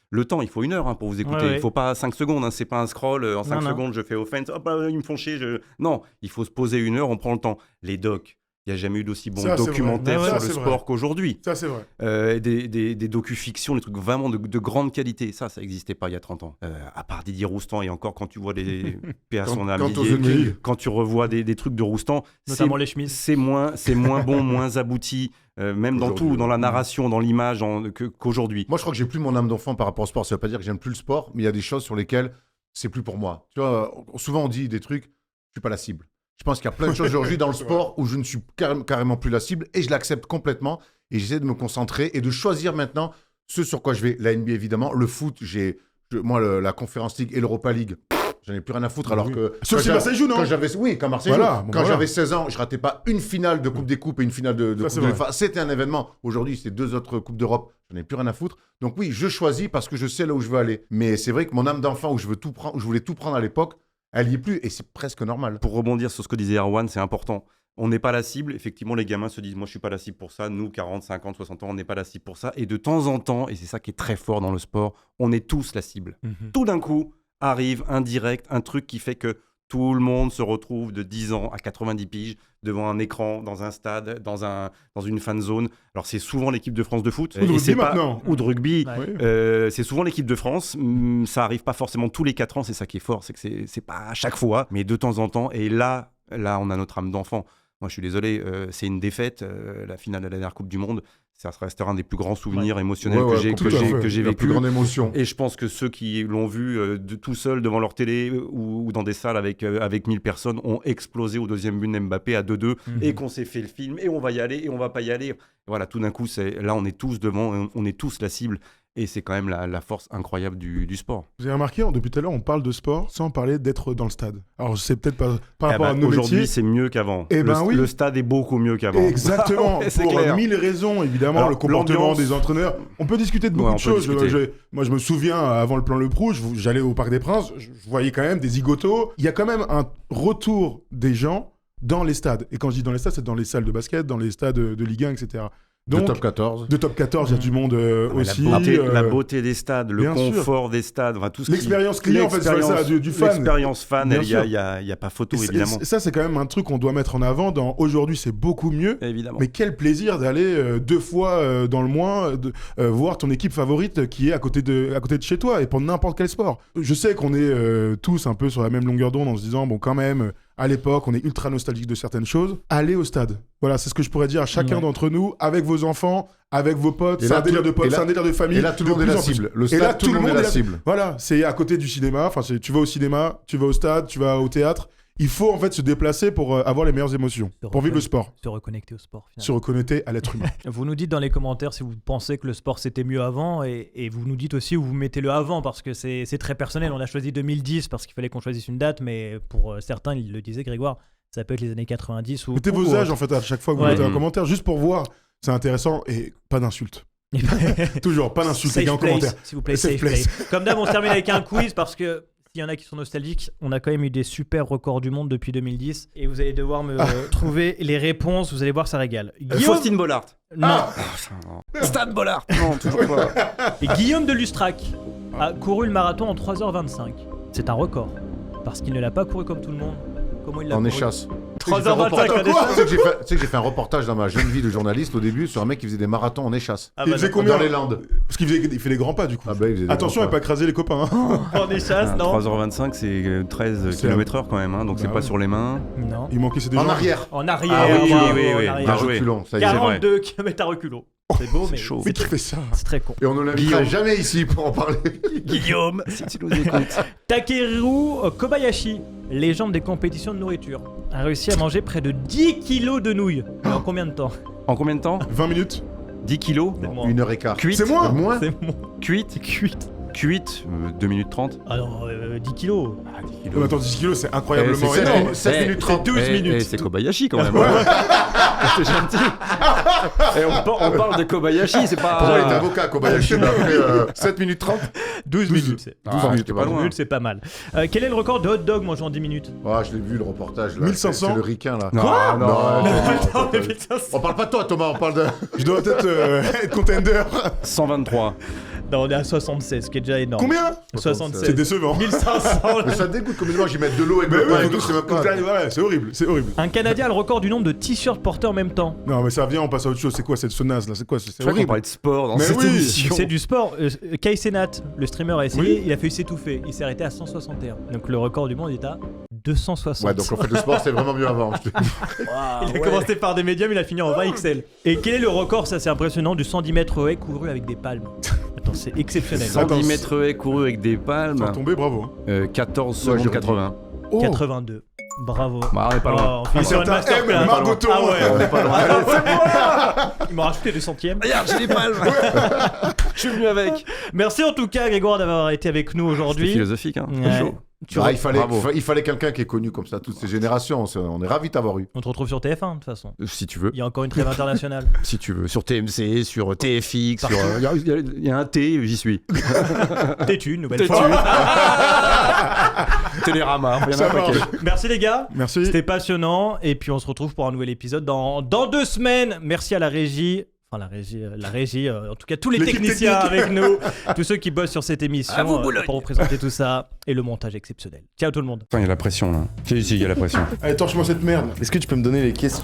le temps. Il faut 1 heure pour vous écouter. Il ne faut pas 5 secondes, c'est pas un scroll, en 5 secondes je fais offense, hop, ils me font chier. Non, il faut se poser 1 heure, on prend le temps. Les docs. Il n'y a jamais eu d'aussi bons documentaires sur le sport qu'aujourd'hui. Ça, c'est vrai. Des docu-fictions, des trucs vraiment de grande qualité. Ça n'existait pas il y a 30 ans. À part Didier Roustan, et encore quand tu vois des PA son âme, quand tu revois des trucs de Roustan, notamment les chemises. C'est moins bon, moins abouti, même dans tout, dans la narration, dans l'image qu'aujourd'hui. Moi, je crois que j'ai plus mon âme d'enfant par rapport au sport. Ça ne veut pas dire que j'aime plus le sport, mais il y a des choses sur lesquelles c'est plus pour moi. Tu vois, souvent on dit des trucs, je ne suis pas la cible. Je pense qu'il y a plein de choses aujourd'hui dans le sport où je ne suis carrément plus la cible, et je l'accepte complètement, et j'essaie de me concentrer et de choisir maintenant ce sur quoi je vais. La NBA évidemment, le foot, moi la Conference League et l'Europa League, j'en ai plus rien à foutre, alors que... Sauf si Marseille joue, non ? Quand Marseille joue. Quand j'avais 16 ans, je ratais pas une finale de Coupe des Coupes et une finale de Coupe de l'UEFA. C'était un événement. Aujourd'hui, c'est 2 autres Coupes d'Europe. J'en ai plus rien à foutre. Donc oui, je choisis parce que je sais là où je veux aller. Mais c'est vrai que mon âme d'enfant où je voulais tout prendre à l'époque, elle n'y est plus, et c'est presque normal. Pour rebondir sur ce que disait Erwan, c'est important. On n'est pas la cible. Effectivement, les gamins se disent « Moi, je ne suis pas la cible pour ça. Nous, 40, 50, 60 ans, on n'est pas la cible pour ça. » Et de temps en temps, et c'est ça qui est très fort dans le sport, on est tous la cible. Tout d'un coup, arrive un direct, un truc qui fait que tout le monde se retrouve de 10 ans à 90 piges devant un écran, dans un stade, dans une fan zone. Alors, c'est souvent l'équipe de France de foot. Ou de rugby maintenant. Ou de rugby. Ouais. C'est souvent l'équipe de France. Ça n'arrive pas forcément tous les 4 ans. C'est ça qui est fort. C'est que c'est pas à chaque fois, mais de temps en temps. Et là, on a notre âme d'enfant. Moi, je suis désolé, c'est une défaite. La finale de la dernière Coupe du Monde, ça restera un des plus grands souvenirs émotionnels que j'ai vécu. La plus grande émotion. Et je pense que ceux qui l'ont vu tout seuls devant leur télé ou dans des salles avec 1000 personnes ont explosé au 2e but de Mbappé à 2-2 et qu'on s'est fait le film et on va y aller et on va pas y aller. Voilà, tout d'un coup, là, on est tous devant, on est tous la cible. Et c'est quand même la force incroyable du sport. Vous avez remarqué, depuis tout à l'heure, on parle de sport sans parler d'être dans le stade. Alors, c'est peut-être pas par rapport à nos aujourd'hui, métiers. c'est mieux qu'avant. Oui. Le stade est beaucoup mieux qu'avant. Exactement. C'est pour clair. 1000 raisons, évidemment. Alors, le comportement des entraîneurs. On peut discuter de beaucoup de choses. Moi, je me souviens, avant le plan Le Prou, j'allais au Parc des Princes, je voyais quand même des zigotos. Il y a quand même un retour des gens dans les stades. Et quand je dis dans les stades, c'est dans les salles de basket, dans les stades de Ligue 1, etc. Donc, de top 14. De top 14, il y a du monde aussi. La beauté des stades, le confort des stades, enfin, tout ce l'expérience client, en fait, c'est ça, du fan. L'expérience fan, il n'y a pas photo, évidemment. Ça, c'est quand même un truc qu'on doit mettre en avant dans aujourd'hui, c'est beaucoup mieux. Évidemment. Mais quel plaisir d'aller 2 fois dans le mois voir ton équipe favorite qui est à côté de chez toi et pour n'importe quel sport. Je sais qu'on est tous un peu sur la même longueur d'onde en se disant, bon, quand même, à l'époque, on est ultra nostalgique de certaines choses. Allez au stade. Voilà, c'est ce que je pourrais dire à chacun d'entre nous, avec vos enfants, avec vos potes. C'est un délire de potes, c'est un délire de famille. Et là, tout le monde est la cible. Le stade, tout le monde est la cible. Voilà, c'est à côté du cinéma. Enfin, tu vas au cinéma, tu vas au stade, tu vas au théâtre. Il faut en fait se déplacer pour avoir les meilleures émotions, pour vivre le sport. Se reconnecter au sport. Finalement. Se reconnecter à l'être humain. Vous nous dites dans les commentaires si vous pensez que le sport c'était mieux avant et vous nous dites aussi où vous mettez le avant parce que c'est très personnel. On a choisi 2010 parce qu'il fallait qu'on choisisse une date, mais pour certains, il le disait Grégoire, ça peut être les années 90 ou... Mettez vos âges en fait à chaque fois que vous mettez un commentaire juste pour voir. C'est intéressant et pas d'insultes. Toujours, pas d'insultes les gars en commentaire. S'il vous plaît, safe place. Comme d'hab, on se termine avec un quiz parce que S'il y en a qui sont nostalgiques, on a quand même eu des super records du monde depuis 2010 et vous allez devoir me trouver les réponses. Vous allez voir, ça régale. Faustine Bollard. Non. Stan Bollard. Non, toujours pas. Et Guillaume de Lustrac a couru le marathon en 3h25. C'est un record parce qu'il ne l'a pas couru comme tout le monde. Comment il l'a En couru échasse. 3h25 en Tu échasse. sais que j'ai fait un reportage dans ma jeune vie de journaliste au début sur un mec qui faisait des marathons en échasse. Ah Il bah, faisait combien Dans les Landes. Parce qu'il fait des grands pas du coup. Ah bah, il faisait des Attention à grands pas écraser les copains. Hein. en échasse, non 3h25, c'est 13 C'est km/h quand même, hein, donc c'est Bah pas ouais. sur les mains. Non. Il manquait ses deux En jambes. arrière. En arrière. Ah oui, bravo, oui, en oui. arrière. Bien joué. reculons, ça y est. 42 km à reculons. C'est beau, mais chaud. Mais qui fait ça? c'est très con. Et on ne l'invitera jamais ici pour en parler. Guillaume, Si tu nous écoutes. Takeru Kobayashi, légende des compétitions de nourriture, a réussi à manger près de 10 kilos de nouilles. Mais en combien de temps En combien de temps 20 minutes. 10 kilos. C'est moi. 1h15. Cuite. C'est moi. Moins. C'est mon Cuite. cuite. Cuite. 2 minutes 30. Ah non, 10 kilos. Non, mais attends, 10 kilos, c'est incroyablement c'est énorme. 7 minutes 30. 12 minutes. C'est Kobayashi quand même. C'est gentil. Et on parle de Kobayashi, c'est pas. Pourquoi il est avocat, Kobayashi mais après 7 minutes 30 12 minutes. C'est 12 minutes, j'étais pas 12 loin. minutes, c'est pas mal. Quel est le record de hot dog mangé en 10 minutes Ah, je l'ai vu le reportage là. 1500. C'est le ricain là. Quoi Non, Attends, mais putain, On parle pas de toi, Thomas, on parle de. Je dois peut-être être contender. 123. non, on est à 76, ce qui est déjà énorme. Combien? 76. C'est décevant. 1500. Mais ça dégoûte comme ils mettent de l'eau et de Mais le pain oui, et tout, c'est même pas. ouais, c'est horrible, c'est horrible. Un Canadien a le record du nombre de t-shirts portés en même temps. Non, mais ça vient, on passe à autre chose. C'est quoi cette naze là? C'est quoi? C'est Je crois qu'on horrible. parlait de sport dans Mais cette oui. émission. C'est du sport. Kai Cenat, le streamer, a essayé, Oui. il a failli s'étouffer. Il s'est arrêté à 161. Donc le record du monde est à 260. Ouais, donc en fait, le sport, c'était vraiment mieux avant. je te- Il a commencé par des médiums, il a fini en 20 XL. Et quel est le record, ça c'est impressionnant, du 110 mètres haie couru avec des palmes? Attends, c'est exceptionnel. 110 mètres haies couru avec des palmes. Sans tomber, bravo. 14 Ouais, secondes j'aurais 80. Oh. 82. Bravo. Bah, on est pas loin. Oh, on finit sur une Certains aiment masterclass. Margoton. Ah ouais. On est pas loin. Ah non, c'est moi. Ils m'ont rajouté des centièmes. Regarde, j'ai des palmes. Je suis venu avec. Merci en tout cas, Grégoire, d'avoir été avec nous C'est aujourd'hui. philosophique, hein. Ouais. C'est chaud. Ah, il fallait, Bravo. il fallait quelqu'un qui est connu comme ça, toutes ces générations. On est ravis de t'avoir eu. On te retrouve sur TF1 de toute façon. Si tu veux. Il y a encore une trêve internationale. Si tu veux. Sur TMC, sur TFX, sur. Il y a un T, j'y suis. Têtu, nouvelle Têtu. fois. Télérama. Il y en a Ça un paquet. marche. Merci les gars. Merci. C'était passionnant. Et puis on se retrouve pour un nouvel épisode dans 2 semaines. Merci à la régie. Enfin, la régie, en tout cas tous les L'équipe techniciens technique. avec nous, tous ceux qui bossent sur cette émission À vous, Boulogne. pour vous présenter tout ça et le montage exceptionnel. Ciao tout le monde. Putain, il y a la pression là. Si, il y a la pression. Allez, torche-moi cette merde. Est-ce que tu peux me donner les questions?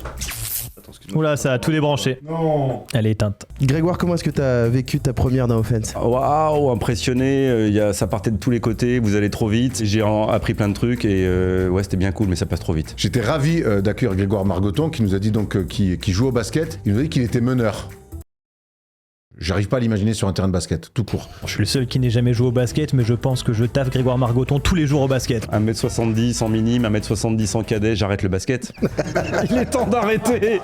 Oula, ça a tout débranché. Non. Elle est éteinte. Grégoire, comment est-ce que t'as vécu ta première dans Offense? Waouh, impressionné. Ça partait de tous les côtés. Vous allez trop vite. J'ai appris plein de trucs et ouais, c'était bien cool, mais ça passe trop vite. J'étais ravi d'accueillir Grégoire Margoton qui nous a dit donc qu'il joue au basket. Il nous a dit qu'il était meneur. J'arrive pas à l'imaginer sur un terrain de basket, tout court. Je suis le seul qui n'ait jamais joué au basket, mais je pense que je taffe Grégoire Margoton tous les jours au basket. 1m70 en minime, 1m70 en cadet, j'arrête le basket. Il est temps d'arrêter.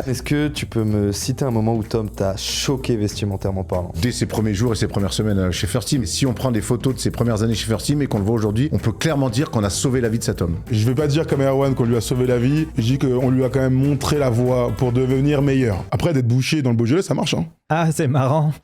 Est-ce que tu peux me citer un moment où Tom t'a choqué vestimentairement parlant? Dès ses premiers jours et ses premières semaines chez First Team, si on prend des photos de ses premières années chez First Team et qu'on le voit aujourd'hui, on peut clairement dire qu'on a sauvé la vie de cet homme. Je vais pas dire comme Erwan qu'on lui a sauvé la vie. Je dis qu'on lui a quand même montré la voie pour devenir meilleur. Après, d'être bouché dans le Beaujolais, ça marche, hein. Ah, c'est marrant.